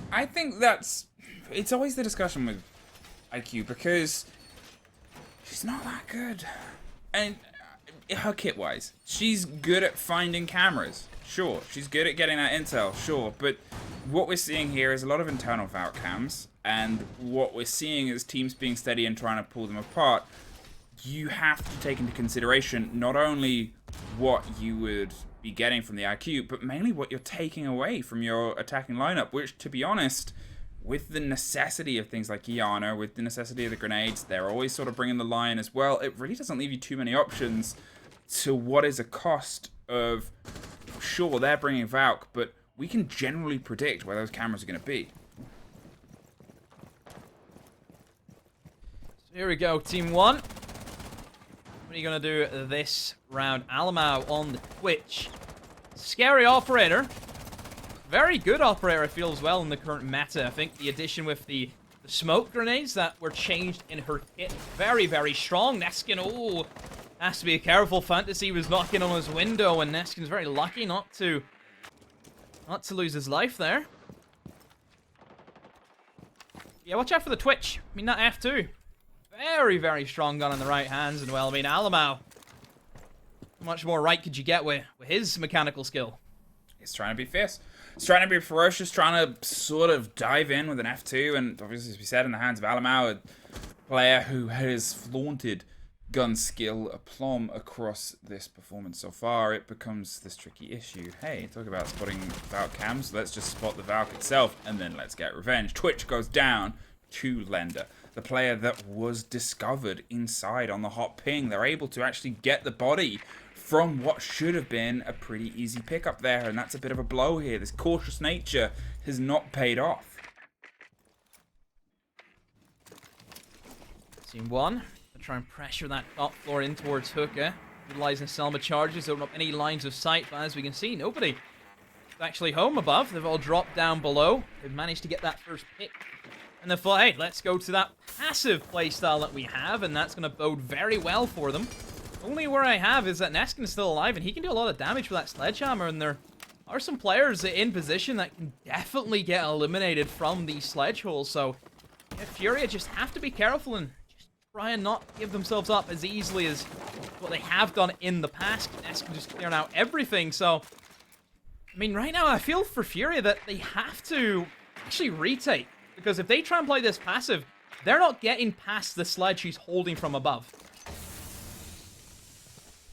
I think it's always the discussion with IQ, because she's not that good. And her kit-wise, she's good at finding cameras. Sure, she's good at getting that intel, sure, but what we're seeing here is a lot of internal Valk cams, and what we're seeing is teams being steady and trying to pull them apart. You have to take into consideration not only what you would be getting from the IQ, but mainly what you're taking away from your attacking lineup, which, to be honest, with the necessity of things like Iana, with the necessity of the grenades, they're always sort of bringing the line as well. It really doesn't leave you too many options to what is a cost of, sure, they're bringing Valk, but we can generally predict where those cameras are going to be. So here we go, Team 1. What are you going to do this round? Alamau on the Twitch. Scary operator. Very good operator, I feel, as well in the current meta. I think the addition with the smoke grenades that were changed in her kit, very, very strong. Neskin, oh, has to be careful. Fantasy was knocking on his window, and Neskin's very lucky not to lose his life there. Yeah, watch out for the Twitch. I mean, that F2. Very, very strong gun in the right hands. And, well, I mean, Alamau. How much more right could you get with his mechanical skill? He's trying to be fierce. He's trying to be ferocious, trying to sort of dive in with an F2. And obviously, as we said, in the hands of Alamau, a player who has flaunted gun skill aplomb across this performance so far, it becomes this tricky issue. Hey, talk about spotting Valk cams. Let's just spot the Valk itself, and then let's get revenge. Twitch goes down to Lender, the player that was discovered inside on the hot ping. They're able to actually get the body from what should have been a pretty easy pickup there, and that's a bit of a blow here. This cautious nature has not paid off. Team 1. Try and pressure that top floor in towards Hookah, utilizing Selma charges, open up any lines of sight, but as we can see, nobody is actually home above. They've all dropped down below. They've managed to get that first pick. And they thought, hey, let's go to that passive playstyle that we have, and that's going to bode very well for them. Only where I have is that Neskin is still alive, and he can do a lot of damage with that sledgehammer, and there are some players in position that can definitely get eliminated from these sledge holes, so yeah, FURIA just have to be careful and try and not give themselves up as easily as what they have done in the past. Neskin just clearing out everything, so I mean, right now I feel for FURIA that they have to actually retake, because if they try and play this passive, they're not getting past the sledge he's holding from above.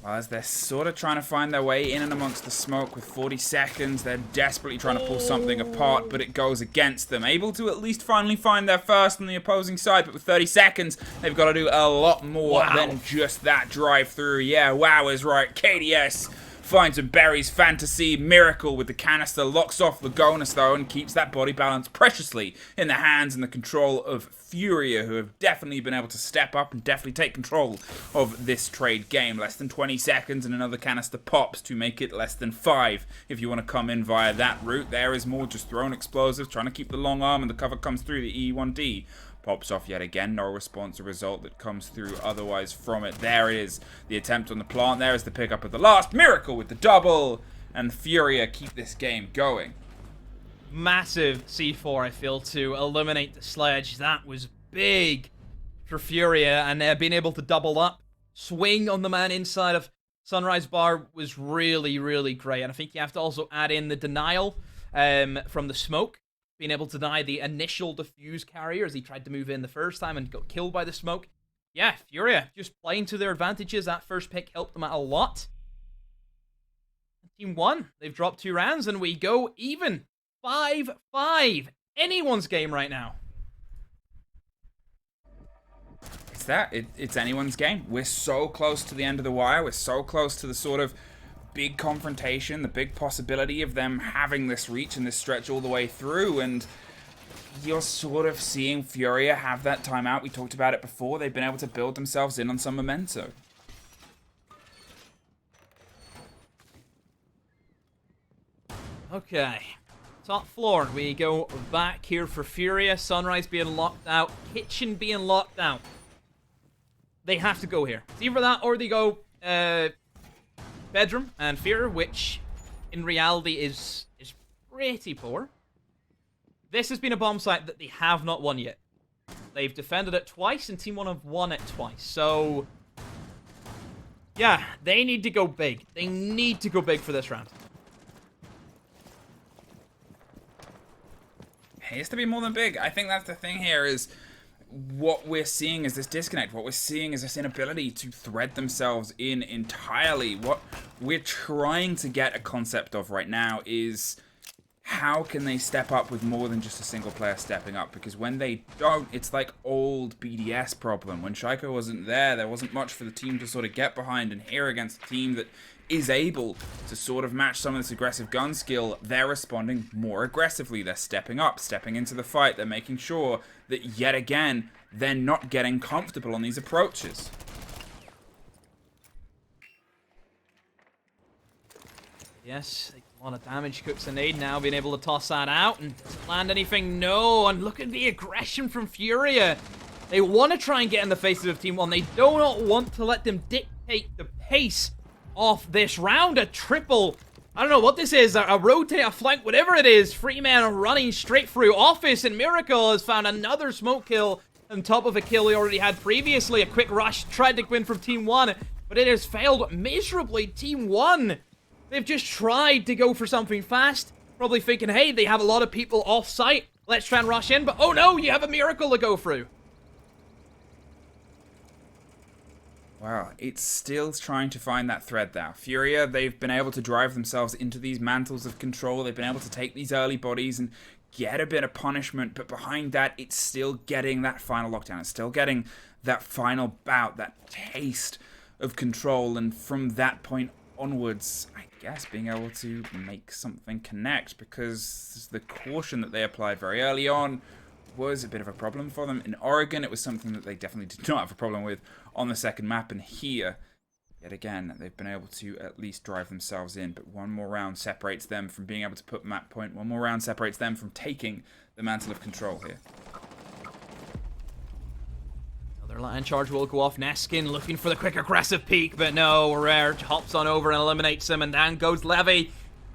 Well, as they're sort of trying to find their way in and amongst the smoke with 40 seconds, they're desperately trying to pull something apart, but it goes against them. Able to at least finally find their first on the opposing side, but with 30 seconds, they've got to do a lot more than just that drive through. Yeah, wow is right. KDS finds and buries Fantasy. Miracle with the canister, locks off Lagonis though, and keeps that body balance preciously in the hands and the control of FURIA, who have definitely been able to step up and definitely take control of this trade game. Less than 20 seconds and another canister pops to make it less than 5 if you want to come in via that route. There is more just throwing explosives, trying to keep the long arm, and the cover comes through. The E1D pops off yet again. No response, a result that comes through otherwise from it. There is the attempt on the plant. There is the pickup of the last. Miracle with the double. And FURIA keep this game going. Massive C4, I feel, to eliminate the sledge. That was big for FURIA, and being able to double up, swing on the man inside of Sunrise Bar was really, really great. And I think you have to also add in the denial from the smoke, being able to deny the initial defuse carrier as he tried to move in the first time and got killed by the smoke. Yeah, FURIA just playing to their advantages. That first pick helped them out a lot. Team 1, they've dropped 2 rounds, and we go even. 5-5. Anyone's game right now. It's anyone's game. We're so close to the end of the wire. We're so close to the sort of big confrontation, the big possibility of them having this reach and this stretch all the way through, and you're sort of seeing FURIA have that timeout. We talked about it before. They've been able to build themselves in on some memento. Okay. Top floor, we go back here for FURIA. Sunrise being locked out. Kitchen being locked out. They have to go here. It's either that or they go bedroom and FURIA, which in reality is pretty poor. This has been a bomb site that they have not won yet. They've defended it twice, and Team 1 have won it twice. So, yeah, they need to go big. They need to go big for this round. It has to be more than big. I think that's the thing here is what we're seeing is this disconnect. What we're seeing is this inability to thread themselves in entirely. What we're trying to get a concept of right now is how can they step up with more than just a single player stepping up? Because when they don't, it's like old BDS problem. When Shaiko wasn't there wasn't much for the team to sort of get behind, and here against a team that is able to sort of match some of this aggressive gun skill, they're responding more aggressively. They're stepping up, stepping into the fight. They're making sure that yet again, they're not getting comfortable on these approaches. Yes, a lot of damage. Cooks a nade now, being able to toss that out, and doesn't land anything. No, and look at the aggression from FURIA. They want to try and get in the faces of Team 1. They do not want to let them dictate the pace of this round. A triple. I don't know what this is. A rotate, a flank, whatever it is. Freeman running straight through Office, and Miracle has found another smoke kill on top of a kill he already had previously. A quick rush tried to win from Team 1, but it has failed miserably. Team 1, they've just tried to go for something fast, probably thinking, hey, they have a lot of people off-site. Let's try and rush in, but oh no, you have a Miracle to go through. Wow, it's still trying to find that thread there. FURIA, they've been able to drive themselves into these mantles of control. They've been able to take these early bodies and get a bit of punishment, but behind that, it's still getting that final lockdown. It's still getting that final bout, that taste of control, and from that point onwards, I guess being able to make something connect, because the caution that they applied very early on was a bit of a problem for them. In Oregon, it was something that they definitely did not have a problem with on the second map, and here, yet again, they've been able to at least drive themselves in, but one more round separates them from being able to put map point. One more round separates them from taking the mantle of control here. Another line charge will go off. Neskin looking for the quick aggressive peek, but no, Rare hops on over and eliminates him, and down goes Levy.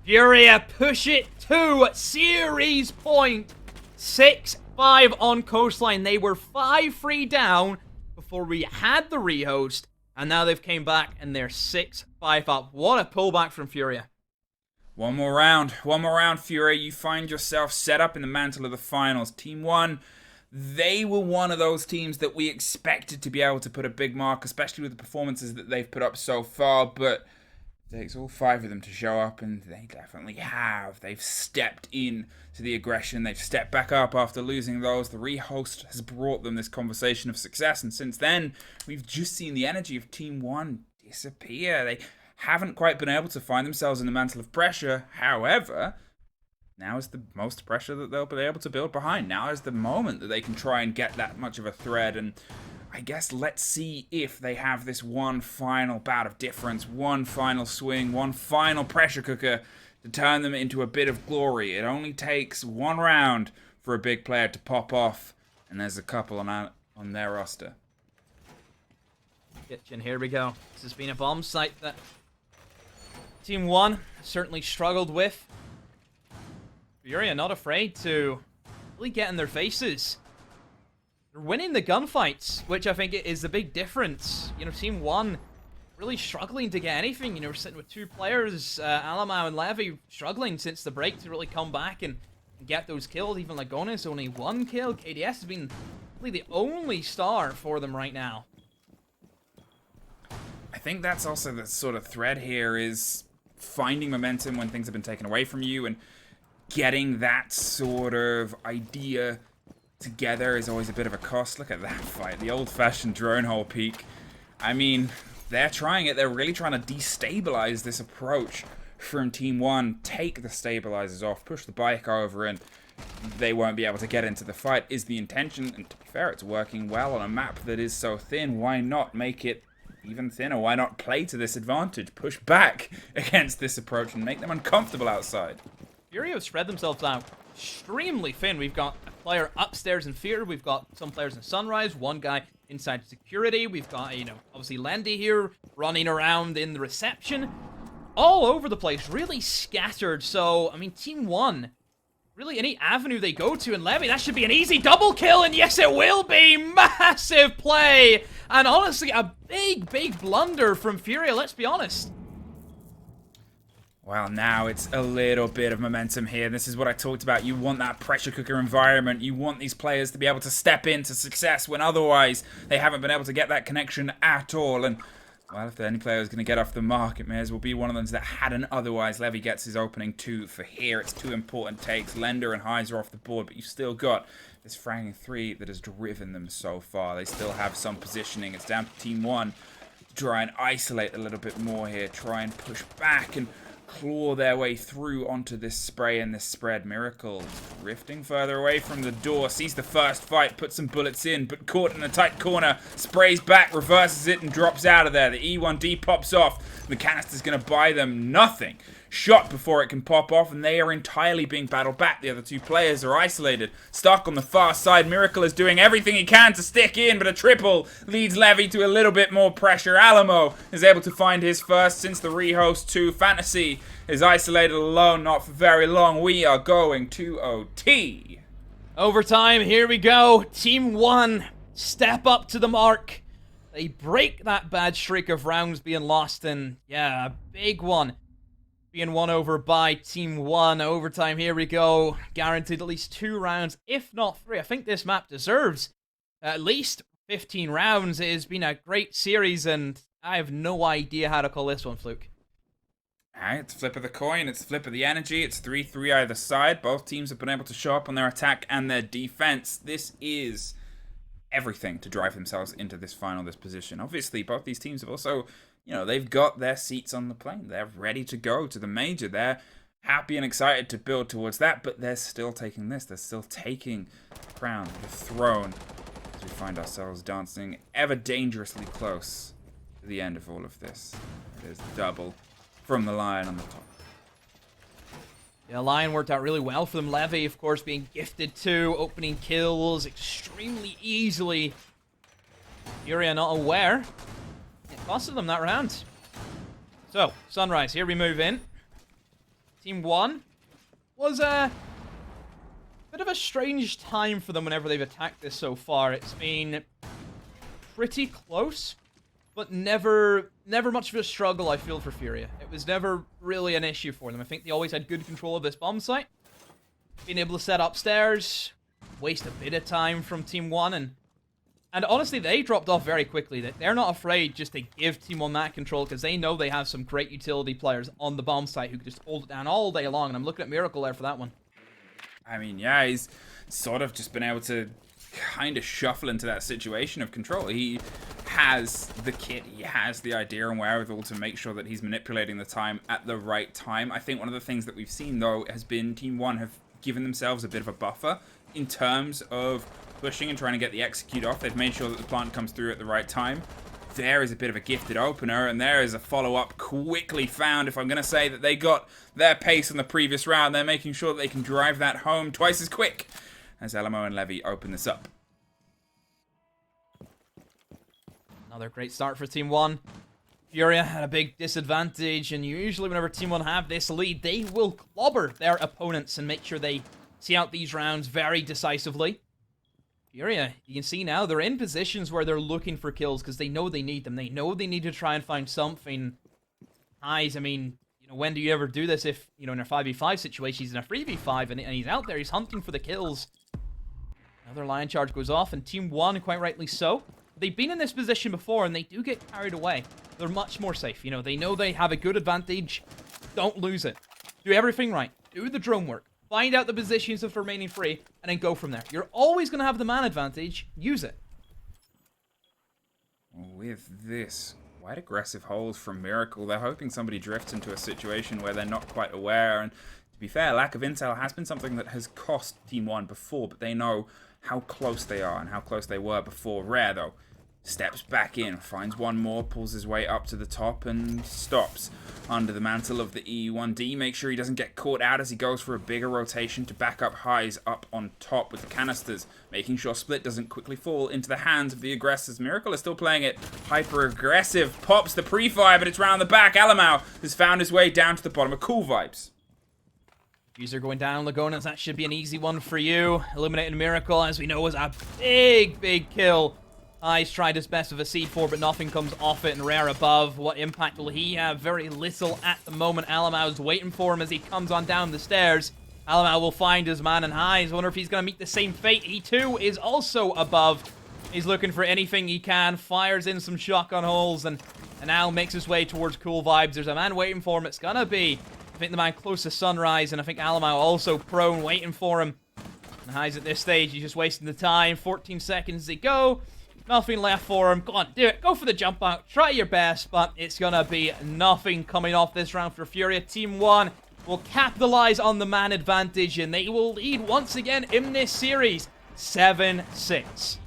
FURIA push it to series point. 6-5 on Coastline. They were 5-3 down before we had the rehost, and now they've came back and they're 6-5 up. What a pullback from FURIA. One more round, FURIA. You find yourself set up in the mantle of the finals. Team 1, they were one of those teams that we expected to be able to put a big mark, especially with the performances that they've put up so far, but it takes all 5 of them to show up, and they definitely have. They've stepped in to the aggression. They've stepped back up after losing those. The rehost has brought them this conversation of success, and since then, we've just seen the energy of Team 1 disappear. They haven't quite been able to find themselves in the mantle of pressure. However, now is the most pressure that they'll be able to build behind. Now is the moment that they can try and get that much of a thread. And I guess let's see if they have this one final bout of difference, one final swing, one final pressure cooker to turn them into a bit of glory. It only takes one round for a big player to pop off, and there's a couple on their roster. Kitchen, here we go. This has been a bomb site that Team 1 certainly struggled with. FURIA not afraid to really get in their faces. They're winning the gunfights, which I think is the big difference. You know, Team 1 really struggling to get anything. You know, we're sitting with 2 players, Alamau and Levy, struggling since the break to really come back and get those kills. Even like oNe's only 1 kill. KDS has been really the only star for them right now. I think that's also the sort of thread here, is finding momentum when things have been taken away from you, and getting that sort of idea together is always a bit of a cost. Look at that fight, the old-fashioned drone hole peek. I mean, they're trying it. They're really trying to destabilize this approach from Team 1. Take the stabilizers off, push the bike over, and they won't be able to get into the fight, is the intention. And to be fair, it's working well on a map that is so thin. Why not make it even thinner? Why not play to this advantage? Push back against this approach and make them uncomfortable outside. FURIA have spread themselves out extremely thin. We've got a player upstairs in Fear. We've got some players in Sunrise. One guy inside security. We've got, you know, obviously Lendy here running around in the reception. All over the place. Really scattered. So, I mean, Team 1, really any avenue they go to, and Levy, that should be an easy double kill, and yes, it will be. Massive play. And honestly, a big blunder from FURIA, let's be honest. Well, now it's a little bit of momentum here. This is what I talked about. You want that pressure cooker environment. You want these players to be able to step into success when otherwise they haven't been able to get that connection at all. And, well, if any player is going to get off the mark, it may as well be one of them that hadn't otherwise. Levy gets his opening 2 for here. It's 2 important takes. Lender and Highs are off the board, but you've still got this fragging 3 that has driven them so far. They still have some positioning. It's down to Team 1 to try and isolate a little bit more here. Try and push back and claw their way through onto this spray and this spread. Miracle drifting further away from the door, sees the first fight, puts some bullets in, but caught in a tight corner, sprays back, reverses it, and drops out of there. The E1D pops off. The canister's going to buy them nothing. Shot before it can pop off, and they are entirely being battled back. The other 2 players are isolated, stuck on the far side. Miracle is doing everything he can to stick in, but a triple leads Levy to a little bit more pressure. Alamo is able to find his first since the rehost 2. Fantasy is isolated alone, not for very long. We are going to OT. Overtime, here we go. Team 1, step up to the mark. They break that bad streak of rounds being lost, and yeah, a big one. Being won over by Team 1. Overtime, here we go. Guaranteed at least 2 rounds, if not 3. I think this map deserves at least 15 rounds. It has been a great series, and I have no idea how to call this one, Fluke. Alright, it's flip of the coin, it's flip of the energy, it's 3-3 either side. Both teams have been able to show up on their attack and their defense. This is everything to drive themselves into this final, this position. Obviously, both these teams have also, you know, they've got their seats on the plane. They're ready to go to the major. They're happy and excited to build towards that, but they're still taking this. They're still taking the crown, the throne, as we find ourselves dancing ever dangerously close to the end of all of this. It is double from the Lion on the top. Yeah, Lion worked out really well for them. Levy, of course, being gifted 2 opening kills extremely easily. FURIA not aware. It costed them that round. So, Sunrise, here we move in. Team 1 was a bit of a strange time for them whenever they've attacked this so far. It's been pretty close, but never much of a struggle, I feel, for FURIA. It was never really an issue for them. I think they always had good control of this bomb site. Being able to set upstairs, waste a bit of time from Team 1, and honestly, they dropped off very quickly. They're not afraid just to give Team 1 that control, because they know they have some great utility players on the bomb site who can just hold it down all day long, and I'm looking at Miracle there for that one. I mean, yeah, he's sort of just been able to kind of shuffle into that situation of control. He has the kit, he has the idea and wherewithal to make sure that he's manipulating the time at the right time. I think one of the things that we've seen, though, has been Team 1 have given themselves a bit of a buffer in terms of pushing and trying to get the execute off. They've made sure that the plant comes through at the right time. There is a bit of a gifted opener, and there is a follow-up quickly found. If I'm going to say that they got their pace in the previous round, they're making sure that they can drive that home twice as quick as Elamo and Levy open this up. Another great start for Team 1. Furia had a big disadvantage, and usually whenever Team 1 have this lead, they will clobber their opponents and make sure they see out these rounds very decisively. Furia, you can see now, they're in positions where they're looking for kills because they know they need them. They know they need to try and find something. Eyes, I mean, you know, when do you ever do this if, you know, in a 5v5 situation, he's in a 3v5 and he's out there, he's hunting for the kills. Another lion charge goes off, and Team 1, quite rightly so. They've been in this position before, and they do get carried away. They're much more safe. You know, they know they have a good advantage. Don't lose it. Do everything right. Do the drone work. Find out the positions of the remaining three, and then go from there. You're always going to have the man advantage. Use it. With this, quite aggressive holds from Miracle. They're hoping somebody drifts into a situation where they're not quite aware. And to be fair, lack of intel has been something that has cost Team 1 before, but they know how close they are and how close they were before. Rare, though, steps back in, finds one more, pulls his way up to the top, and stops under the mantle of the E1D. Make sure he doesn't get caught out as he goes for a bigger rotation to back up Highs up on top with the canisters, making sure Split doesn't quickly fall into the hands of the aggressors. Miracle is still playing it hyper-aggressive, pops the pre-fire, but it's round the back. Alamau has found his way down to the bottom of Cool Vibes. User going down, Lagonas, that should be an easy one for you. Eliminating Miracle, as we know, was a big kill. Eyes tried his best with a C4, but nothing comes off it, and Rare above. What impact will he have? Very little at the moment. Alamau's waiting for him as he comes on down the stairs. Alamau will find his man in Highs. Wonder if he's going to meet the same fate. He too is also above. He's looking for anything he can, fires in some shotgun holes, and now makes his way towards Cool Vibes. There's a man waiting for him. It's going to be, I think, the man close to Sunrise, and I think Alamau also prone, waiting for him. And Highs at this stage, he's just wasting the time. 14 seconds to go. Nothing left for him. Go on, do it. Go for the jump out. Try your best, but it's going to be nothing coming off this round for Furia. Team 1 will capitalize on the man advantage, and they will lead once again in this series, 7-6.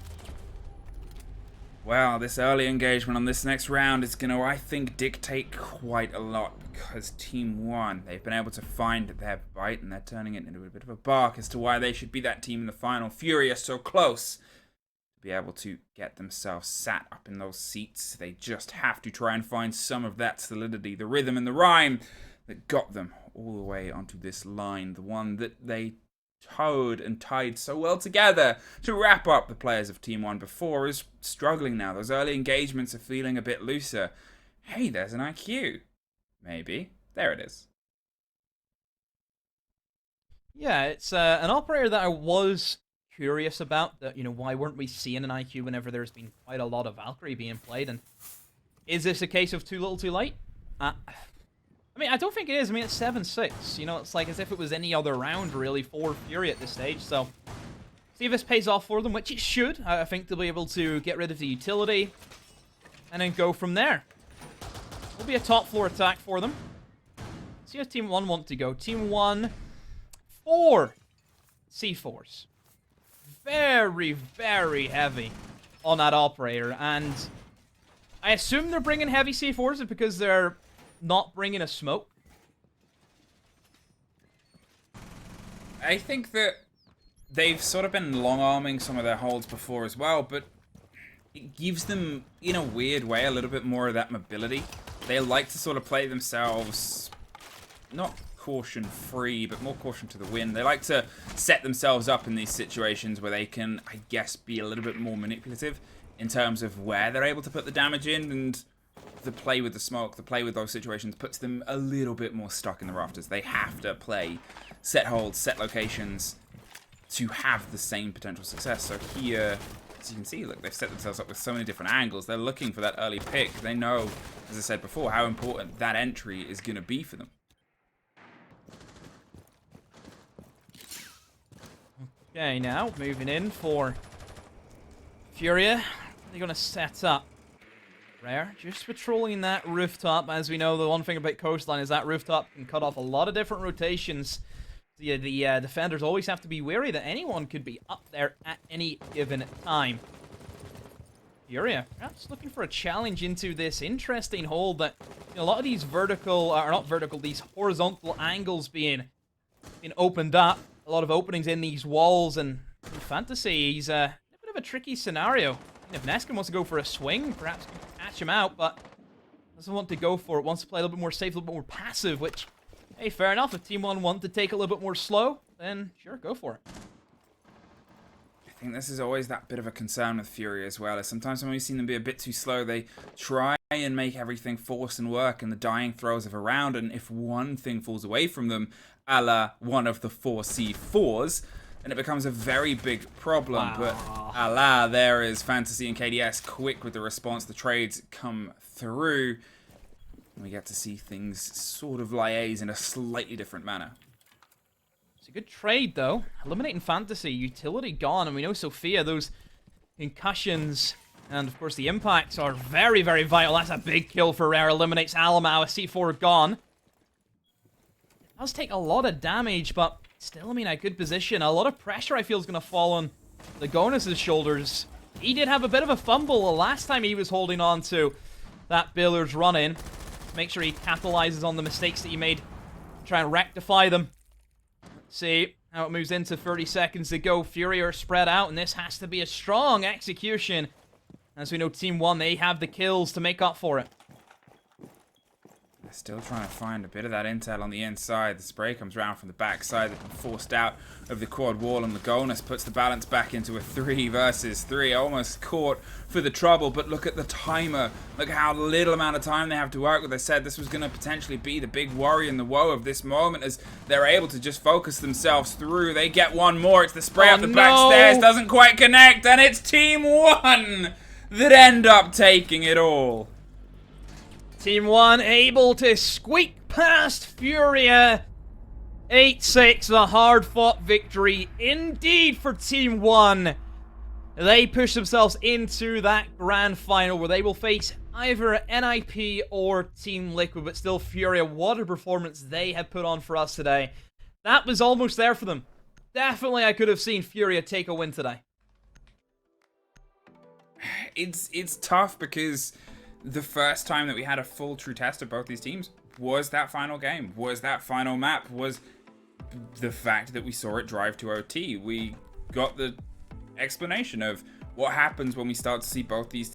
Well, this early engagement on this next round is going to, I think, dictate quite a lot, because Team 1, they've been able to find their bite, and they're turning it into a bit of a bark as to why they should be that team in the final. Furia so close be able to get themselves sat up in those seats. They just have to try and find some of that solidity, the rhythm and the rhyme that got them all the way onto this line, the one that they towed and tied so well together to wrap up the players of Team 1 before is struggling now. Those early engagements are feeling a bit looser. Hey, there's an IQ. Maybe. There it is. Yeah, it's an operator that I was curious about, that, you know, why weren't we seeing an IQ whenever there's been quite a lot of Valkyrie being played, and is this a case of too little too late? I mean, I don't think it is. I mean, it's 7-6, you know, it's like as if it was any other round really for Fury at this stage, so see if this pays off for them, which it should. I think they'll be able to get rid of the utility and then go from there. Will be a top floor attack for them. See how Team 1 want to go. Team 1, 4 C4s. Very heavy on that operator, and I assume they're bringing heavy C4s because they're not bringing a smoke. I think that they've sort of been long-arming some of their holds before as well, but it gives them, in a weird way, a little bit more of that mobility. They like to sort of play themselves, not caution-free, but more caution to the wind. They like to set themselves up in these situations where they can, I guess, be a little bit more manipulative in terms of where they're able to put the damage in, and the play with the smoke, the play with those situations puts them a little bit more stuck in the rafters. They have to play set holds, set locations to have the same potential success. So here, as you can see, look, they've set themselves up with so many different angles. They're looking for that early pick. They know, as I said before, how important that entry is going to be for them. Okay, now moving in for Furia. They're going to set up Rare just patrolling that rooftop. As we know, the one thing about Coastline is that rooftop can cut off a lot of different rotations. The defenders always have to be wary that anyone could be up there at any given time. FURIA perhaps looking for a challenge into this interesting hold that, you know, a lot of these vertical, or not vertical, these horizontal angles being opened up. A lot of openings in these walls, and in Fantasy, he's a bit of a tricky scenario. If Neskin wants to go for a swing, perhaps can catch him out, but doesn't want to go for it. Wants to play a little bit more safe, a little bit more passive, which, hey, fair enough. If Team 1 want to take a little bit more slow, then sure, go for it. I think this is always that bit of a concern with FURIA as well. Is sometimes when we've seen them be a bit too slow, they try and make everything force and work in the dying throes of a round, and if one thing falls away from them, a la one of the 4C4s, then it becomes a very big problem. Wow. But a la, there is Fantasy and KDS quick with the response. The trades come through. We get to see things sort of liaise in a slightly different manner. It's a good trade, though. Eliminating Fantasy, utility gone, and we know Sophia, those concussions and, of course, the impacts are very, very vital. That's a big kill for Rare. Eliminates Alamau, a C4 gone. It does take a lot of damage, but still, I mean, a good position. A lot of pressure, I feel, is going to fall on the Gonus' shoulders. He did have a bit of a fumble the last time he was holding on to that Billard's run-in. Make sure he capitalizes on the mistakes that he made. Try and rectify them. Let's see how it moves into 30 seconds to go. FURIA are spread out, and this has to be a strong execution. As we know, Team 1, they have the kills to make up for it. Still trying to find a bit of that intel on the inside. The spray comes around from the backside. They've been forced out of the quad wall, and the Gonus puts the balance back into a 3 versus 3. Almost caught for the trouble, but look at the timer. Look at how little amount of time they have to work with. They said this was going to potentially be the big worry and the woe of this moment, as they're able to just focus themselves through. They get one more. It's the spray up the back stairs. Doesn't quite connect, and it's Team 1 that end up taking it all. Team 1 able to squeak past FURIA. 8-6, a hard-fought victory indeed for Team 1. They push themselves into that grand final where they will face either NIP or Team Liquid, but still FURIA, what a performance they have put on for us today. That was almost there for them. Definitely I could have seen FURIA take a win today. It's tough because the first time that we had a full true test of both these teams was that final game, was that final map, was the fact that we saw it drive to OT. We got the explanation of what happens when we start to see both these